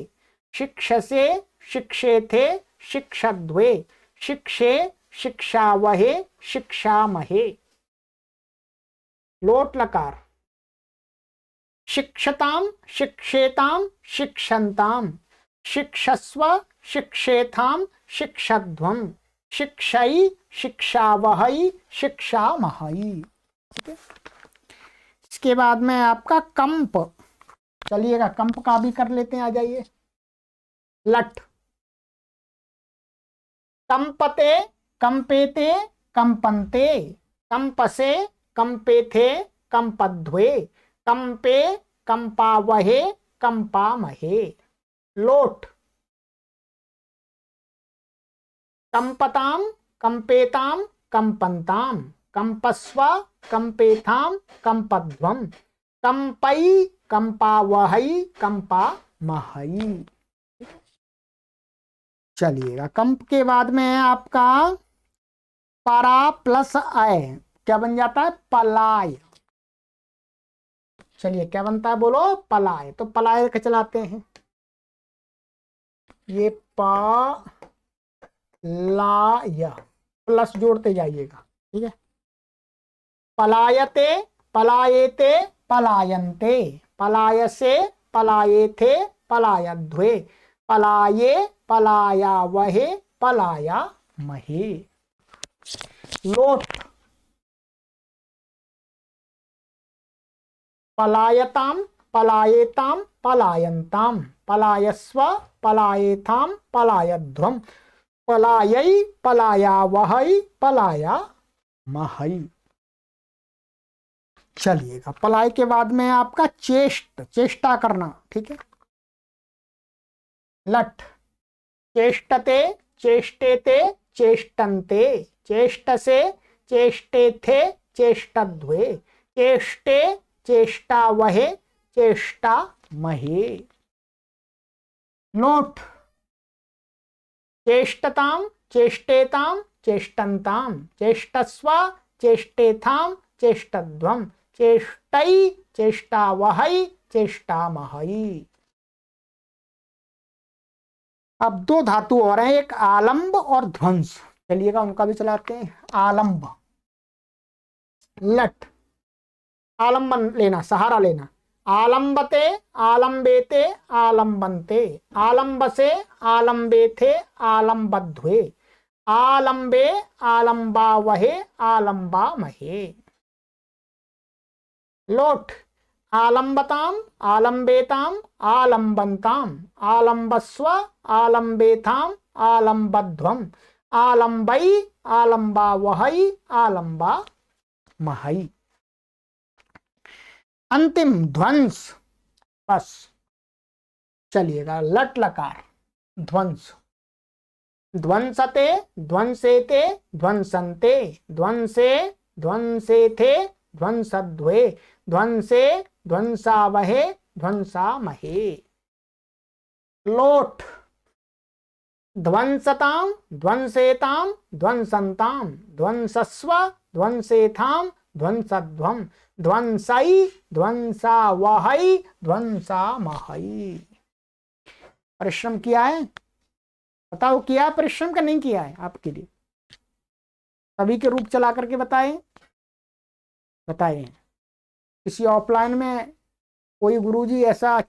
शिक्षसे, शिक्षेथे, शिक्षध्वे, शिक्षे, शिक्षावहे, शिक्षामहे। लोट लकार, शिक्षताम, शिक्षेताम, शिक्षन्ताम, शिक्षस्व, शिक्षेथाम, शिक्षध्वम, शिक्षै, शिक्षावहै, शिक्षामहै। इसके बाद में आपका कंप, चलिएगा कंप का भी कर लेते हैं, आ जाइए। लट, कंपते, कंपेते, कंपन्ते, कंपसे, कंपेथे, कंपध्वे, कंपे, कंपावहे, कंपामहे। लोट, कंपताम, कंपेताम, कंपन्ताम, कंपस्व, कंपेथाम, कंपध्वम, कंपै, कंपावहै, कंपामहै। चलिएगा कंप के बाद में है आपका परा प्लस अय, क्या बन जाता है? पलाय। चलिए क्या बनता है बोलो? पलाय। तो पलाय के चलाते हैं, ये प लाय प्लस जोड़ते जाइएगा, ठीक है। पलायते, पलायेते, पलायन्ते, पलायसे, पलायेथे, पलायध्वे, पलाये, पलायावहे, पलायामहे। लोट, पलायताम, पलायेताम, पलायन्ताम, पलायस्व, पलायेथाम, पलायध्वम, पलायै, पलायावहै, पलायामहै। चलिएगा पलाय के बाद में आपका चेष्ट, चेष्टा करना, ठीक है। लट, चेष्टते, चेष्टेते, चेष्टन्ते, चेष्टसे, चेष्टेथे, चेष्टध्वे, चेष्टे, चेष्टावहे, चेष्टामहे। लोट, चेष्टताम, चेष्टेताम, चेष्टन्ताम, चेष्टस्व, चेष्टेथाम, चेष्टध्वम, चेष्टै, चेष्टावहै, चेष्टामहै। अब दो धातु और हैं, एक आलंब और ध्वंस, चलिएगा उनका भी चलाते हैं। आलंब, लट, आलंबन लेना, सहारा लेना। आलंबते, आलंबेते, आलंबन्ते, आलंबसे, आलंबेथे, आलंबध्वे, आलंबे, आलंबावहे, आलंबामहे। लोट, आलंबताम, आलंबेताम, आलंबन्ताम, आलंबस्व, आलंबेथाम, आलंबध्वम, आलंबै, आलंबावहै, आलंबामहै। अंतिम ध्वंस, बस। चलिएगा लट लकार, ध्वंस। ध्वंसते, ध्वंसेते, ध्वंसन्ते, ध्वंसे, ध्वंसेथे, ध्वंसध्वे, ध्वंसे, ध्वंसावहे, ध्वंसामहे। लोट, ध्वंसताम, ध्वंसेताम, ध्वंसन्ताम, ध्वंसस्व, ध्वंसेथाम, ध्वंसध्वम, ध्वंसै, ध्वंसावहै, ध्वंसामहै। परिश्रम किया है? बताओ किया है परिश्रम का नहीं किया है? आपके लिए सभी के रूप चला करके बताए, बताए। किसी ऑफलाइन में कोई गुरुजी ऐसा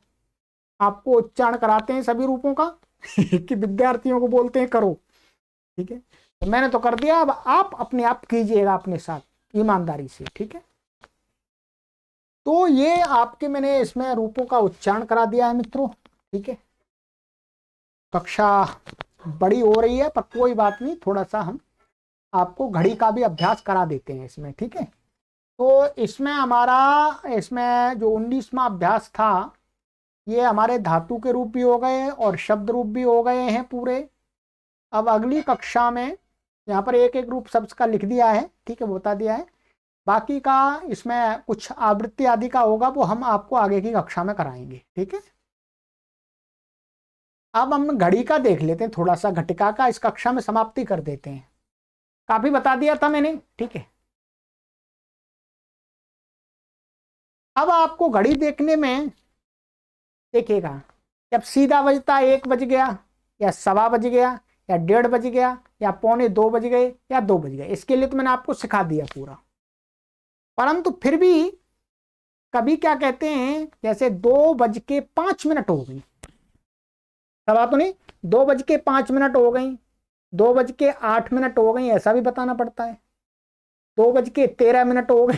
आपको उच्चारण कराते हैं सभी रूपों का कि विद्यार्थियों को बोलते हैं करो, ठीक है। तो मैंने तो कर दिया, अब आप अपने आप कीजिएगा अपने साथ ईमानदारी से, ठीक है। तो ये आपके मैंने इसमें रूपों का उच्चारण करा दिया है मित्रों, ठीक है। कक्षा बड़ी हो रही है पर कोई बात नहीं, थोड़ा सा हम आपको घड़ी का भी अभ्यास करा देते हैं इसमें, ठीक है। तो इसमें हमारा, इसमें जो 19वां अभ्यास था, ये हमारे धातु के रूप भी हो गए और शब्द रूप भी हो गए हैं पूरे। अब अगली कक्षा में यहाँ पर एक एक रूप शब्द का लिख दिया है, ठीक है, बता दिया है। बाकी का इसमें कुछ आवृत्ति आदि का होगा, वो हम आपको आगे की कक्षा में कराएंगे, ठीक है। अब हम घड़ी का देख लेते हैं थोड़ा सा, घटिका का इस कक्षा में समाप्ति कर देते हैं। काफी बता दिया था मैंने, ठीक है। अब आपको घड़ी देखने में देखिएगा, जब सीधा बजता 1 बज गया, या 1:15 बज गया, या 1:30 बज गया, या 1:45 बज गए, या 2 बज गए, इसके लिए तो मैंने आपको सिखा दिया पूरा। परंतु फिर भी कभी क्या कहते हैं, जैसे 2:05 हो गई, सवा तो नहीं, 2:05 हो गई, 2:08 हो गई, ऐसा भी बताना पड़ता है। 2:13 हो गई,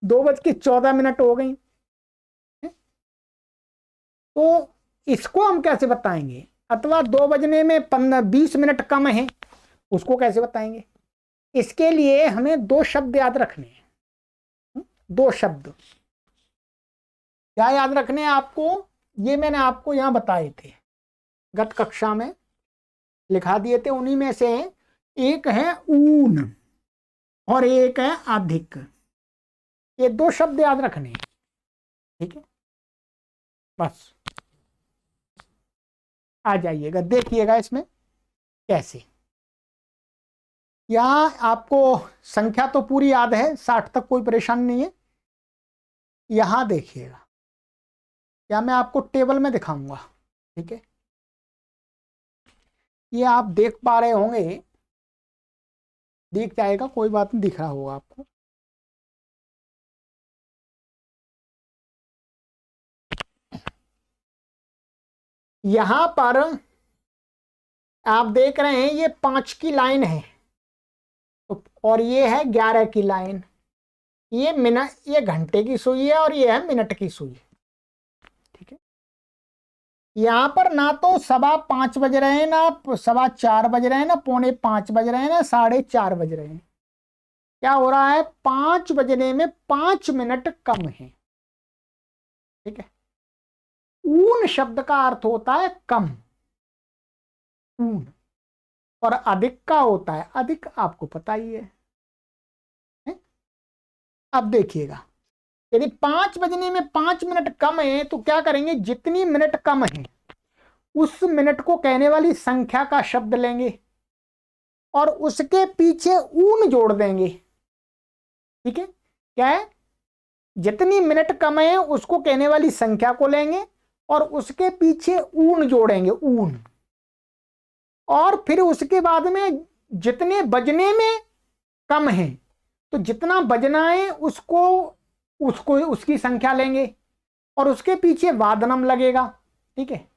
2:14 हो गई। तो इसको हम कैसे बताएंगे, अथवा 2 बजने में 20 मिनट कम है, उसको कैसे बताएंगे। इसके लिए हमें 2 शब्द याद रखने हैं। 2 शब्द क्या याद रखने हैं आपको, ये मैंने आपको यहां बताए थे, गत कक्षा में लिखा दिए थे। उन्हीं में से एक है ऊन और एक है अधिक। ये 2 शब्द याद रखने हैं, ठीक है। बस आ जाइएगा, देखिएगा इसमें कैसे। यहां आपको संख्या तो पूरी याद है, 60 तक कोई परेशानी नहीं है। यहां देखिएगा, या मैं आपको टेबल में दिखाऊंगा, ठीक है। ये आप देख पा रहे होंगे, दिख जाएगा, कोई बात नहीं, दिख रहा होगा आपको। यहां पर आप देख रहे हैं, ये 5 की लाइन है, और ये है 11 की लाइन। ये मिनट, ये घंटे की सुई है, और ये है मिनट की सुई, ठीक है। यहां पर ना तो 5:15 बज रहे हैं, ना 4:15 बज रहे हैं, ना 4:45 बज रहे हैं, ना 4:30 बज रहे हैं। क्या हो रहा है, 5 बजने में 5 मिनट कम है, ठीक है। ऊन शब्द का अर्थ होता है कम, ऊन। और अधिक का होता है अधिक, आपको पता ही है। अब देखिएगा, यदि 5 बजने में 5 मिनट कम है, तो क्या करेंगे, जितनी मिनट कम है उस मिनट को कहने वाली संख्या का शब्द लेंगे, और उसके पीछे ऊन जोड़ देंगे, ठीक है। क्या है, जितनी मिनट कम है उसको कहने वाली संख्या को लेंगे, और उसके पीछे ऊन जोड़ेंगे, ऊन। और फिर उसके बाद में जितने बजने में कम है, तो जितना बजना है उसको उसको उसकी संख्या लेंगे, और उसके पीछे वादनम लगेगा, ठीक है।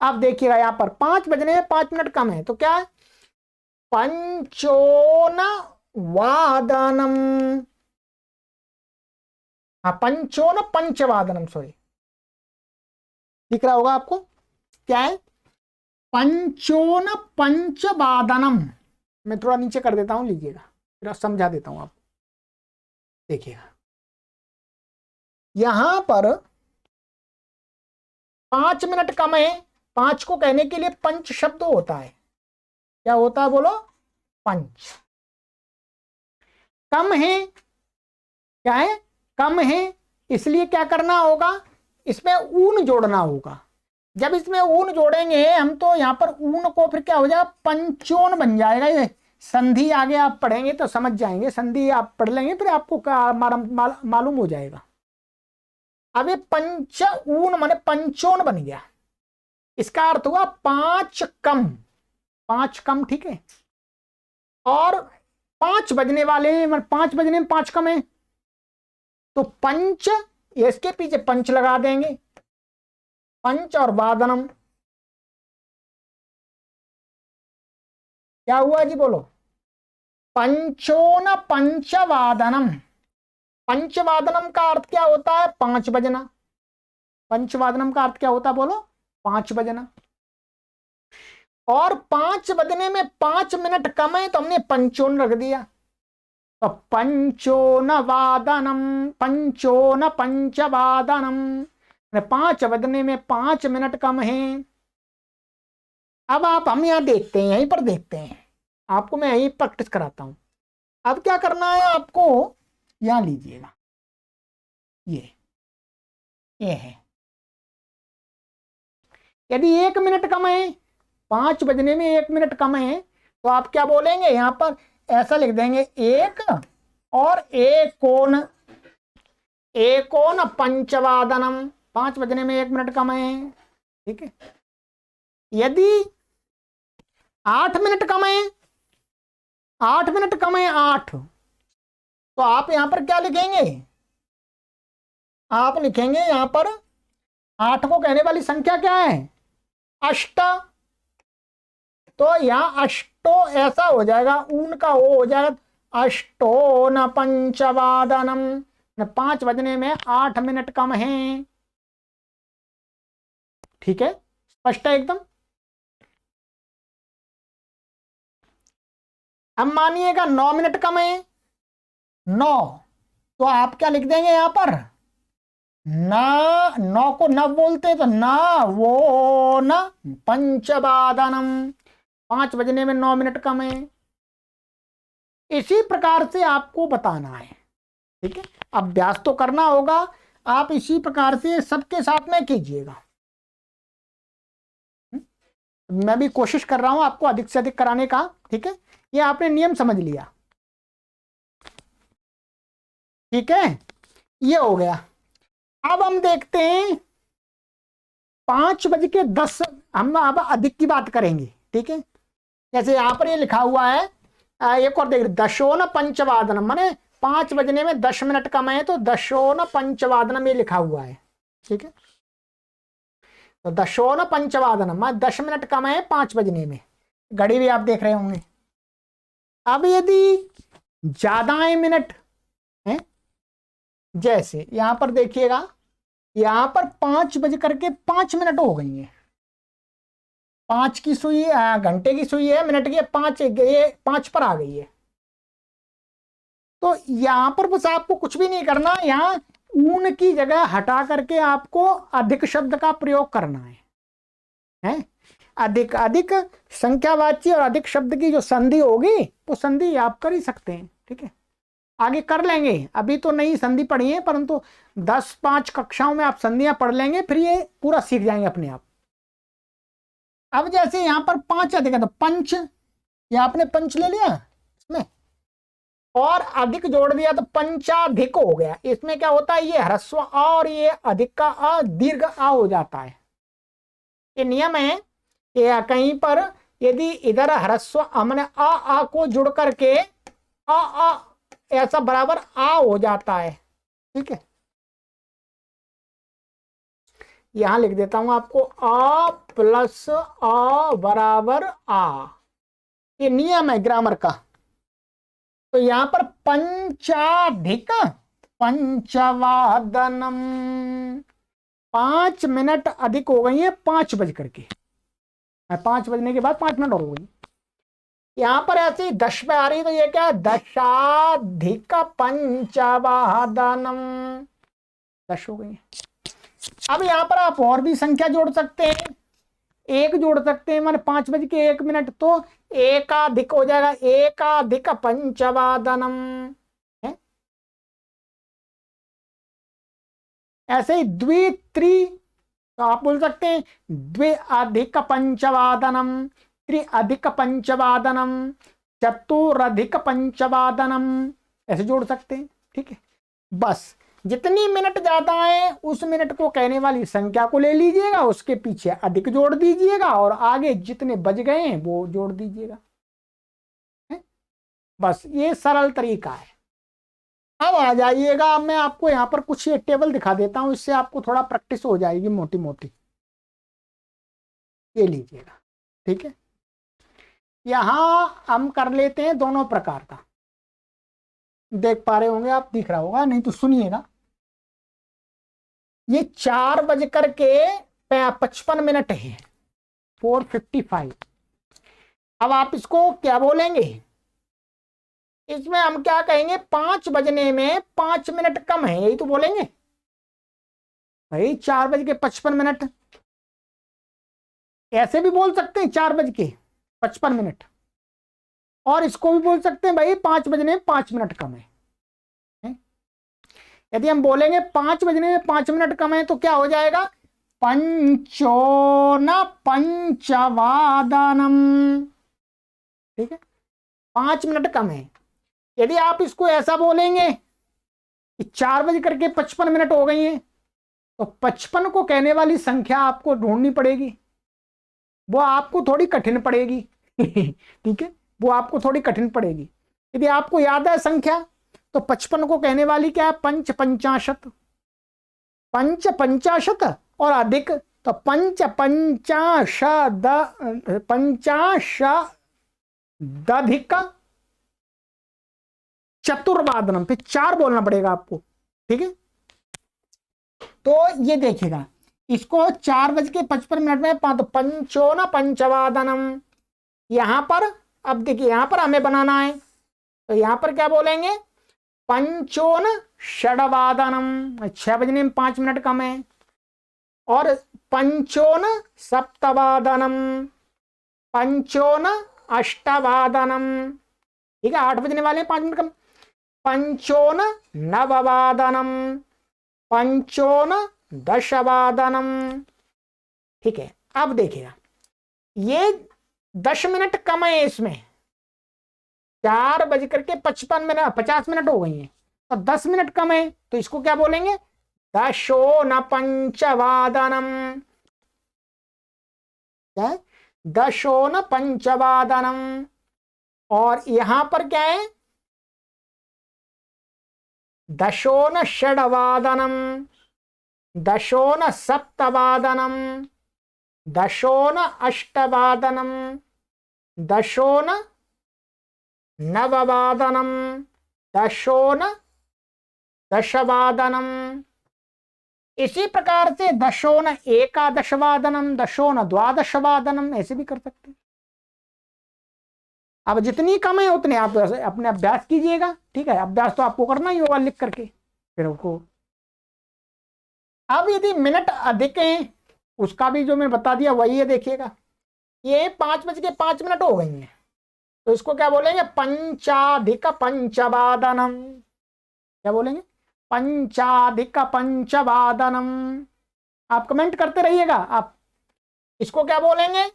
आप देखिएगा, यहां पर 5 बजने में 5 मिनट कम है, तो क्या है, पंचोन वादनम। हाँ, पंचोन पंचवादनम, सॉरी, दिख रहा होगा आपको। क्या है, पंचोन पंचवादनम। मैं थोड़ा नीचे कर देता हूं, लीजिएगा, फिर समझा देता हूं आपको। देखिएगा, यहां पर 5 मिनट कम है, 5 को कहने के लिए पंच शब्द होता है। क्या होता है, बोलो, पंच। कम है, क्या है, कम है, इसलिए क्या करना होगा, इसमें ऊन जोड़ना होगा। जब इसमें ऊन जोड़ेंगे हम, तो यहां पर ऊन को फिर क्या हो जाएगा, पंचोन बन जाएगा। ये संधि आगे आप पढ़ेंगे तो समझ जाएंगे, संधि आप पढ़ लेंगे फिर आपको मालूम हो जाएगा। अब ये पंच ऊन माने पंचोन बन गया, इसका अर्थ हुआ 5 कम, 5 कम, ठीक है। और 5 बजने वाले हैं, 5 बजने में 5 कम है, तो पंच, इसके पीछे पंच लगा देंगे, पंच और वादनम। क्या हुआ जी, बोलो, पंचोन पंचवादनम। पंचवादनम का अर्थ क्या होता है, 5 बजना। पंचवादनम का अर्थ क्या होता है, बोलो, 5 बजना। और 5 बजने में 5 मिनट कम है, तो हमने पंचोन रख दिया, तो पंचोन वादनम, पंचोन पंचवादनम। 5 बजने में 5 मिनट कम है। अब आप, हम यहां देखते हैं, यहीं पर देखते हैं, आपको मैं यहीं प्रैक्टिस कराता हूं। अब क्या करना है आपको, यहां लीजिएगा, ये है, यदि 1 मिनट कम है, 5 बजने में 1 मिनट कम है, तो आप क्या बोलेंगे यहां पर, ऐसा लिख देंगे एक और एकोन पंचवादनम, 5 बजने में 1 मिनट कम है। ठीक है, यदि 8 मिनट कम है, 8 मिनट कम है 8, तो आप यहां पर क्या लिखेंगे, आप लिखेंगे यहां पर 8 को कहने वाली संख्या क्या है, अष्ट। तो यहां अष्टो ऐसा हो जाएगा, ऊन का ओ हो जाएगा, अष्टो न पंचवादनम, 5 बजने में 8 मिनट कम है। ठीक है, स्पष्ट है एकदम। अब मानिएगा 9 मिनट कम है, 9, तो आप क्या लिख देंगे यहां पर, ना, 9 को न बोलते तो ना वो न पंचवादनम, 5 बजने में 9 मिनट कम है। इसी प्रकार से आपको बताना है। ठीक है, अभ्यास तो करना होगा, आप इसी प्रकार से सबके साथ में कीजिएगा। मैं भी कोशिश कर रहा हूं आपको अधिक से अधिक कराने का। ठीक है, ये आपने नियम समझ लिया। ठीक है, ये हो गया। अब हम देखते हैं 5:10, हम अब अधिक की बात करेंगे। ठीक है, जैसे यहां पर ये लिखा हुआ है, एक और देख, दशोन पंचवादनम, माने 5 बजने में 10 मिनट कम है, तो दशोन पंचवादनम ये लिखा हुआ है। ठीक है, तो दशोन पंचवादनम माने 10 मिनट कम है 5 बजने में, घड़ी भी आप देख रहे होंगे। अब यदि ज्यादा है मिनट है, जैसे यहां पर देखिएगा, यहां पर 5:05 हो गई है, 5 की सुई, घंटे की सुई है, मिनट की 5 पर आ गई है। तो यहां पर बस आपको कुछ भी नहीं करना, यहां ऊन की जगह हटा करके आपको अधिक शब्द का प्रयोग करना है? अधिक, अधिक संख्यावाची और अधिक शब्द की जो संधि होगी वो संधि आप कर ही सकते हैं। ठीक है, आगे कर लेंगे, अभी तो नहीं संधि पढ़ी है, परंतु 10-5 कक्षाओं में आप संधियां पढ़ लेंगे, फिर ये पूरा सीख जाएंगे अपने आप। अब जैसे यहां पर 5 अधिक है, तो पंच, ये आपने पंच ले लिया इसमें, और अधिक जोड़ दिया तो पंचाधिक हो गया। इसमें क्या होता है, ये ह्रस्व आ और ये अधिक का आ दीर्घ आ हो जाता है। ये नियम है कि कहीं पर यदि इधर ह्रस्व हमने आ को जुड़ करके आ ऐसा बराबर आ हो जाता है। ठीक है, यहां लिख देता हूं आपको, आ प्लस आ बराबर आ, ये नियम है ग्रामर का। तो यहां पर पंचाधिक पंचवादनम, 5 मिनट अधिक हो गई है 5 बज करके, 5 बजने के बाद 5 मिनट और हो गई। यहां पर ऐसे ही 10 पे आ रही, तो ये क्या है, दशाधिक पंचवादनम, 10 हो गई है। अब यहां पर आप और भी संख्या जोड़ सकते हैं, 1 जोड़ सकते हैं, माने 5:01, तो एकाधिक हो जाएगा, एकाधिक पंचवादनम है। ऐसे ही द्वित्री, तो आप बोल सकते हैं द्विअधिक पंचवादनम, त्रिअधिक पंचवादनम, चतुरधिक पंचवादनम, ऐसे जोड़ सकते हैं। ठीक है, बस जितनी मिनट ज्यादा है उस मिनट को कहने वाली संख्या को ले लीजिएगा, उसके पीछे अधिक जोड़ दीजिएगा, और आगे जितने बज गए हैं वो जोड़ दीजिएगा। बस ये सरल तरीका है। अब आ जाइएगा, अब मैं आपको यहाँ पर कुछ ये टेबल दिखा देता हूं, इससे आपको थोड़ा प्रैक्टिस हो जाएगी मोटी मोटी। ये लीजिएगा। ठीक है, यहां हम कर लेते हैं दोनों प्रकार का, देख पा रहे होंगे आप, दिख रहा होगा, नहीं तो सुनिएगा। ये 4:55 है, 4:55। अब आप इसको क्या बोलेंगे, इसमें हम क्या कहेंगे, 5 बजने में 5 मिनट कम है, यही तो बोलेंगे भाई, 4:55। ऐसे भी बोल सकते हैं 4:55, और इसको भी बोल सकते हैं भाई 5 बजने में 5 मिनट कम है। यदि हम बोलेंगे 5 बजने में 5 मिनट कम है, तो क्या हो जाएगा, पंचोन पंचवादनम, ठीक है, 5 मिनट कम है। यदि आप इसको ऐसा बोलेंगे कि 4:55 हो गई है, तो 55 को कहने वाली संख्या आपको ढूंढनी पड़ेगी, वो आपको थोड़ी कठिन पड़ेगी। ठीक है, वो आपको थोड़ी कठिन पड़ेगी। यदि आपको याद है संख्या, तो 55 को कहने वाली क्या है? पंच पंचाशत। पंच पंचाशत और अधिक, तो पंच पंचाशद, पंचाशदधिक चतुर्वादनम, फिर 4 बोलना पड़ेगा आपको। ठीक है, तो ये देखिएगा, इसको 4:55 में तो पंचोन पंचवादनम, यहां पर अब देखिए, यहां पर हमें बनाना है, तो यहां पर क्या बोलेंगे? पंचोन षडवादनम, 6 बजने में 5 मिनट कम है। और पंचोन सप्तवादनम, पंचोन अष्टवादनम, ठीक है, 8 बजने वाले हैं, 5 मिनट कम। पंचोन नववादनम, पंचोन दशवादनम। ठीक है, अब देखिएगा, ये 10 मिनट कम है इसमें, 4:55 50 मिनट हो गई हैं, तो 10 मिनट कम है, तो इसको क्या बोलेंगे? दशोन पंचवादनम। क्या है? दशोन पंचवादनम। और यहां पर क्या है? दशोन षडवादनम, दशोन सप्तवादनम, दशोन अष्टवादनम, दशोन नववादनम, दशोन दशवादनम। इसी प्रकार से दशोन एकादशवादनम, दशोन द्वादशवादनम, ऐसे भी कर सकते हैं। अब जितनी कम है उतने आप अपने अभ्यास कीजिएगा। ठीक है, अभ्यास तो आपको करना ही होगा लिख करके फिर आपको। अब यदि मिनट अधिक हैं, उसका भी जो मैंने बता दिया वही है, देखिएगा, ये 5:05 हो गई हैं, तो इसको क्या बोलेंगे? पंचाधिक पंचवादनम। क्या बोलेंगे? पंचाधिक पंचवादनम। आप कमेंट करते रहिएगा। आप इसको क्या बोलेंगे?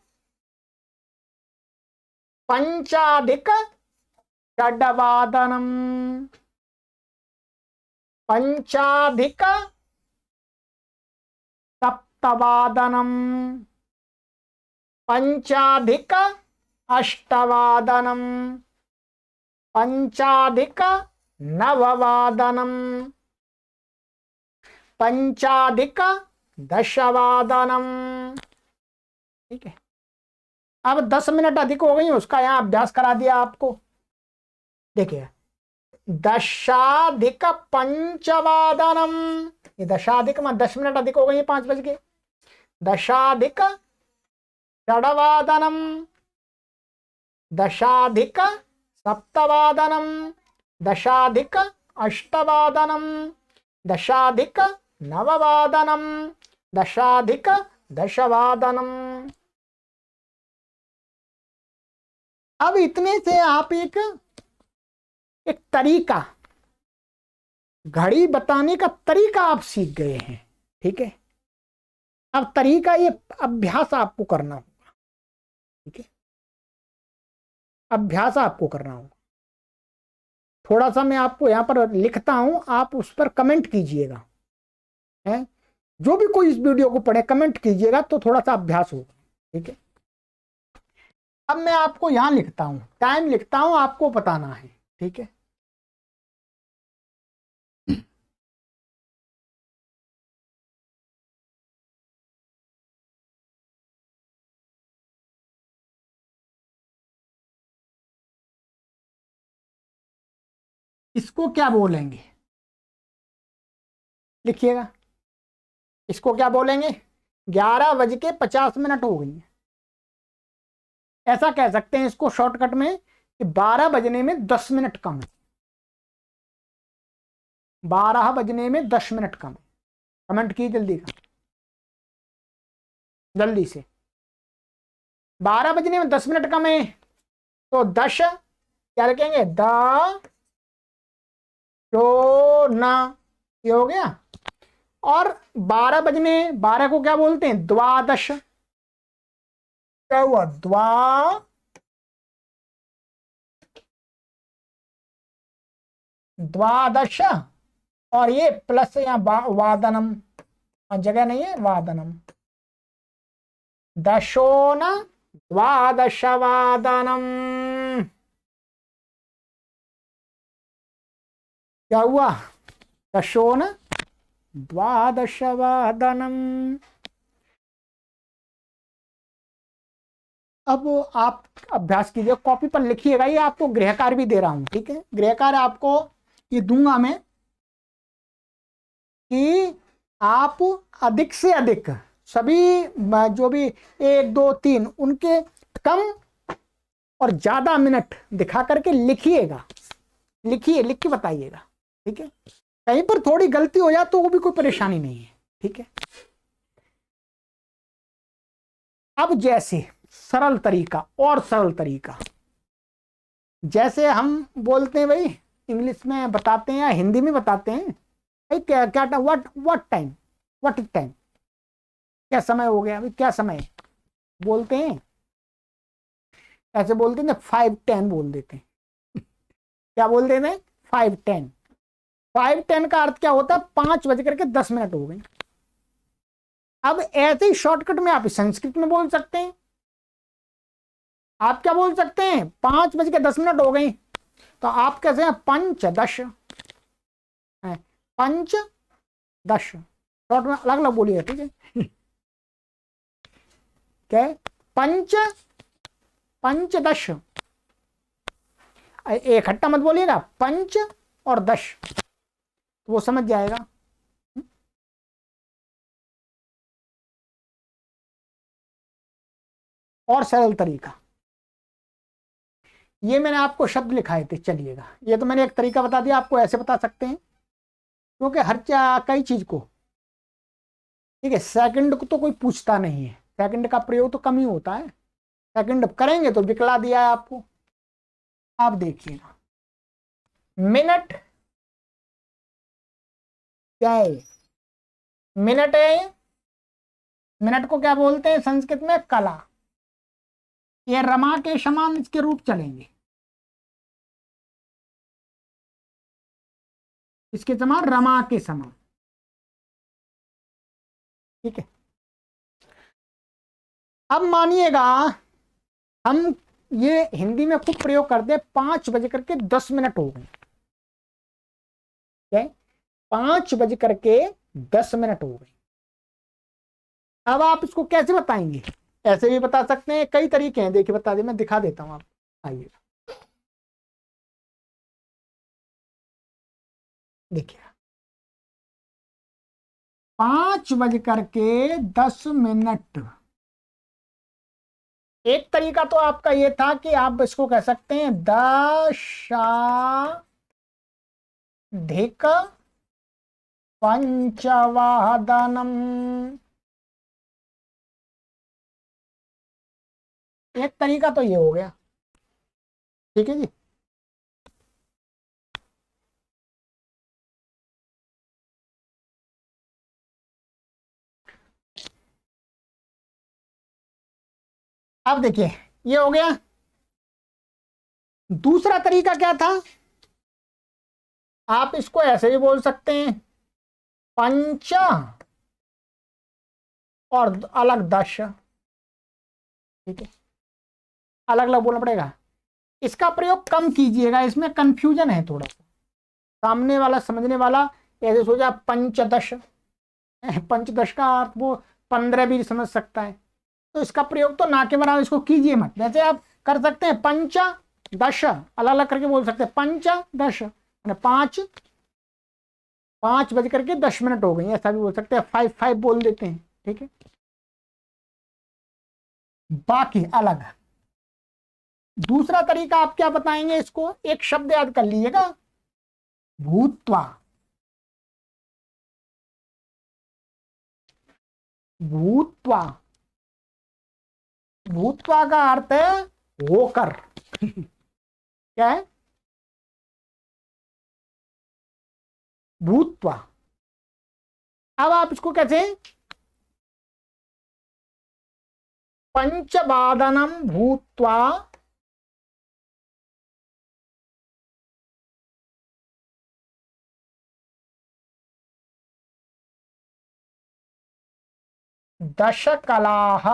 पंचाधिक षडवादनम, पंचाधिक सप्तवादनम, पंचाधिक अष्टवादनम, पंचाधिक नववादनम, पंचाधिक दशवादनम। ठीक है, अब 10 मिनट अधिक हो गई, उसका यहां अभ्यास करा दिया आपको। देखिए, दशाधिक पंचवादनम, ये दशाधिक में 10 मिनट अधिक हो गई, 5 बज के। दशाधिक षडवादनम, दशाधिक सप्तवादनम, दशाधिक अष्टवादनम, दशाधिक नववादनम, दशाधिक दशवादनम। अब इतने से आप एक तरीका, घड़ी बताने का तरीका आप सीख गए हैं। ठीक है, अब तरीका, ये अभ्यास आपको करना होगा। ठीक है, अभ्यास आपको करना होगा। थोड़ा सा मैं आपको यहां पर लिखता हूं, आप उस पर कमेंट कीजिएगा। है, जो भी कोई इस वीडियो को पढ़े कमेंट कीजिएगा, तो थोड़ा सा अभ्यास होगा। ठीक है, अब मैं आपको यहां लिखता हूं, टाइम लिखता हूं, आपको बताना है। ठीक है, इसको क्या बोलेंगे? लिखिएगा, इसको क्या बोलेंगे? 11:50 हो गई है। ऐसा कह सकते हैं इसको शॉर्टकट में कि 12 बजने में 10 मिनट कम है। 12 बजने में 10 मिनट कम है। कमेंट की जल्दी का, जल्दी से। 12 बजने में 10 मिनट कम है, तो 10 क्या लिखेंगे? ना, ये हो गया। और 12 बजने, 12 को क्या बोलते हैं? द्वादश। क्या हुआ? द्वादश, और ये प्लस या वादनम, और जगह नहीं है, वादनम, दशोन द्वादश वादनम। क्या हुआ? दशोन द्वादश वादनम। अब आप अभ्यास कीजिए, कॉपी पर लिखिएगा, ये आपको गृह कार्य भी दे रहा हूं, ठीक है? गृह कार्य आपको ये दूंगा मैं कि आप अधिक से अधिक सभी जो भी एक दो तीन उनके कम और ज्यादा मिनट दिखा करके लिखिएगा, लिखिए, लिख के बताइएगा, ठीक है? कहीं पर थोड़ी गलती हो जाए तो वो भी कोई परेशानी नहीं है, ठीक है? अब जैसे सरल तरीका, और सरल तरीका, जैसे हम बोलते हैं भाई, इंग्लिश में बताते हैं या हिंदी में बताते हैं भाई, क्या क्या what what time, what is time, क्या समय हो गया, अभी क्या समय है? बोलते हैं, ऐसे बोलते हैं ना, 5:10 बोल देते हैं। क्या बोल देते हैं? 5:10। 5:10 का अर्थ क्या होता है? 5:10 हो गए। अब ऐसे ही शॉर्टकट में आप संस्कृत में बोल सकते हैं। आप क्या बोल सकते हैं? 5:10 हो गई, तो आप कैसे हैं? 5:10, 5:10, शॉर्ट में अलग अलग बोलिए, ठीक है? क्या है? 5:10, इकट्ठा मत बोलिएगा, 5 और 10, तो वो समझ जाएगा। और सरल तरीका, ये मैंने आपको शब्द लिखाए थे, चलिएगा, ये तो मैंने एक तरीका बता दिया, आपको ऐसे बता सकते हैं, क्योंकि कई चीज को, ठीक है, सेकंड को तो कोई पूछता नहीं है, सेकंड का प्रयोग तो कम ही होता है, सेकंड करेंगे तो दिखला दिया है आपको। आप देखिएगा, मिनट क्या है? मिनट है, मिनट को क्या बोलते हैं संस्कृत में? कला। ये रमा के समान इसके रूप चलेंगे, इसके समान, रमा के समान, ठीक है? अब मानिएगा हम ये हिंदी में खूब प्रयोग करते हैं, 5:10 हो गए, क्या? 5:10 हो गए। अब आप इसको कैसे बताएंगे? ऐसे भी बता सकते हैं, कई तरीके हैं, देखिए बता दे, मैं दिखा देता हूं, आप आइए, देखिए, 5:10। एक तरीका तो आपका ये था कि आप इसको कह सकते हैं दशाधिक पंचवादनम। एक तरीका तो ये हो गया, ठीक है जी? अब देखिए, ये हो गया। दूसरा तरीका क्या था? आप इसको ऐसे भी बोल सकते हैं, पंच और अलग 10, ठीक है? अलग अलग बोलना पड़ेगा, इसका प्रयोग कम कीजिएगा, इसमें कंफ्यूजन है थोड़ा सा, सामने वाला समझने वाला ऐसे सोचा 5:10, 5:10 का अर्थ वो 15 भी समझ सकता है, तो इसका प्रयोग तो ना के बराबर इसको कीजिए मत। वैसे आप कर सकते हैं 5:10, अलग अलग करके बोल सकते हैं, 5:10, 5:10 हो गई, ऐसा भी बोल सकते हैं, 5 बोल देते हैं, ठीक है? बाकी अलग। दूसरा तरीका आप क्या बताएंगे? इसको एक शब्द याद कर लीजिएगा, भूत्वा। भूत्वा, भूत्वा का अर्थ है होकर। क्या है? भूत्वा। अब आप इसको कैसे? पंचवादनम भूत्वा दशकलाः।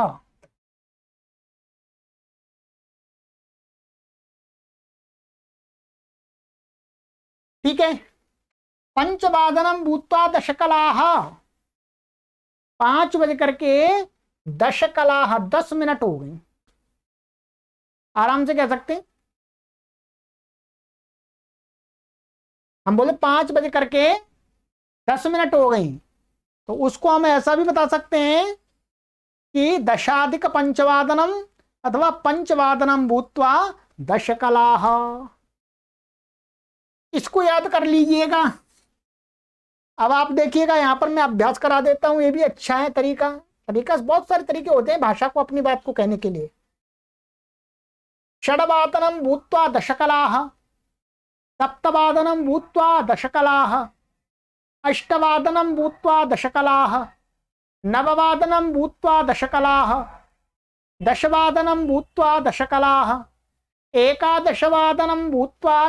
ठीक है, पंचवादनम भूत्वा दशकलाः, 5 बज करके 10 कलाः, 10 मिनट हो गई। आराम से कह सकते हैं, हम बोले 5 बज करके 10 मिनट हो गई, तो उसको हम ऐसा भी बता सकते हैं कि दशाधिक पंचवादनम अथवा पंचवादनम भूत्वा 10 कलाः। इसको याद कर लीजिएगा। अब आप देखिएगा, यहां पर मैं अभ्यास करा देता हूं, ये भी अच्छा है तरीका। बहुत सारे तरीके होते हैं भाषा को अपनी बात को कहने के लिए। षड्वादनम भूत्वा 10 कलाः, सप्तवादनम भूत्वा 10 कलाः, अष्टवादनम भूत्वा 10 कलाः, नववादनम भूत्वा 10 कलाः, दशवादनम भूत्वा 10 कलाः, एकादशवादनम भूत्वा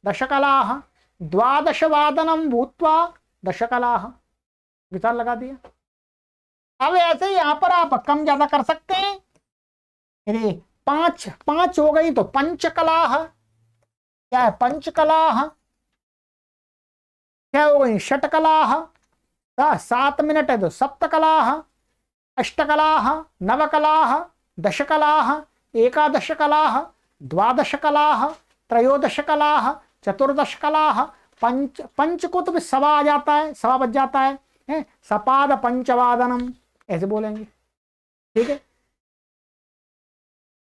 10 कलाः, द्वादशवादनम भूत्वा 10 कलाः। विचार लगा दिया। अब ऐसे यहां पर आप कम ज्यादा कर सकते हैं। अरे 5 हो गई तो 5 कलाः, क्या है 5 कलाः, क्या हो गई 6 कलाः, 7 मिनट है तो 7 कलाः, 8 कलाः, 9 कलाः, 10 कलाः, एकादश कलाः, द्वादश कलाः, त्रयोदश कलाः, चतुर्दश कलाः, पंच को तो सवा आ जाता है, सवा बच जाता है, सपाद पंचवादनम ऐसे बोलेंगे। ठीक है,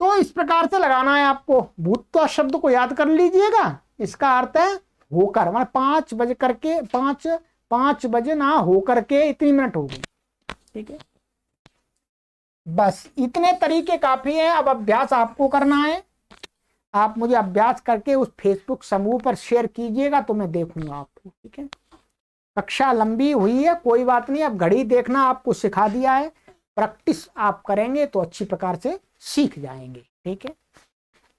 तो इस प्रकार से लगाना है आपको। भूत्वा शब्द को याद कर लीजिएगा, इसका अर्थ है होकर, मतलब 5 बज करके 5 बजे ना होकर के इतनी मिनट हो गई। ठीक है, बस इतने तरीके काफी हैं। अब अभ्यास आपको करना है। आप मुझे अभ्यास करके उस फेसबुक समूह पर शेयर कीजिएगा तो मैं देखूंगा आपको। ठीक है, कक्षा लंबी हुई है, कोई बात नहीं। अब घड़ी देखना आपको सिखा दिया है, प्रैक्टिस आप करेंगे तो अच्छी प्रकार से सीख जाएंगे। ठीक है,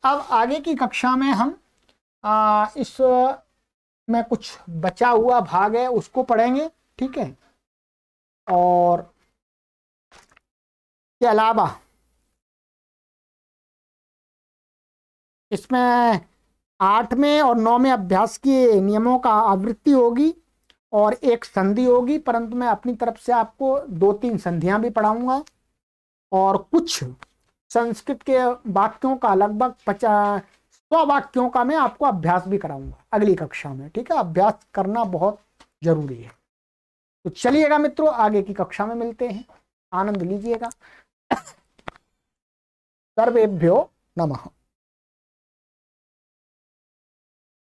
अब आगे की कक्षा में हम इस में कुछ बचा हुआ भाग है उसको पढ़ेंगे। ठीक है, और के अलावा इसमें 8वें और 9वें अभ्यास के नियमों का आवृत्ति होगी और एक संधि होगी, परंतु मैं अपनी तरफ से आपको 2-3 संधियां भी पढ़ाऊंगा और कुछ संस्कृत के वाक्यों का लगभग 100 वाक्यों का मैं आपको अभ्यास भी कराऊंगा अगली कक्षा में। ठीक है, अभ्यास करना बहुत जरूरी है। तो चलिएगा मित्रों, आगे की कक्षा में मिलते हैं, आनंद लीजिएगा। सर्वेभ्यो नमः।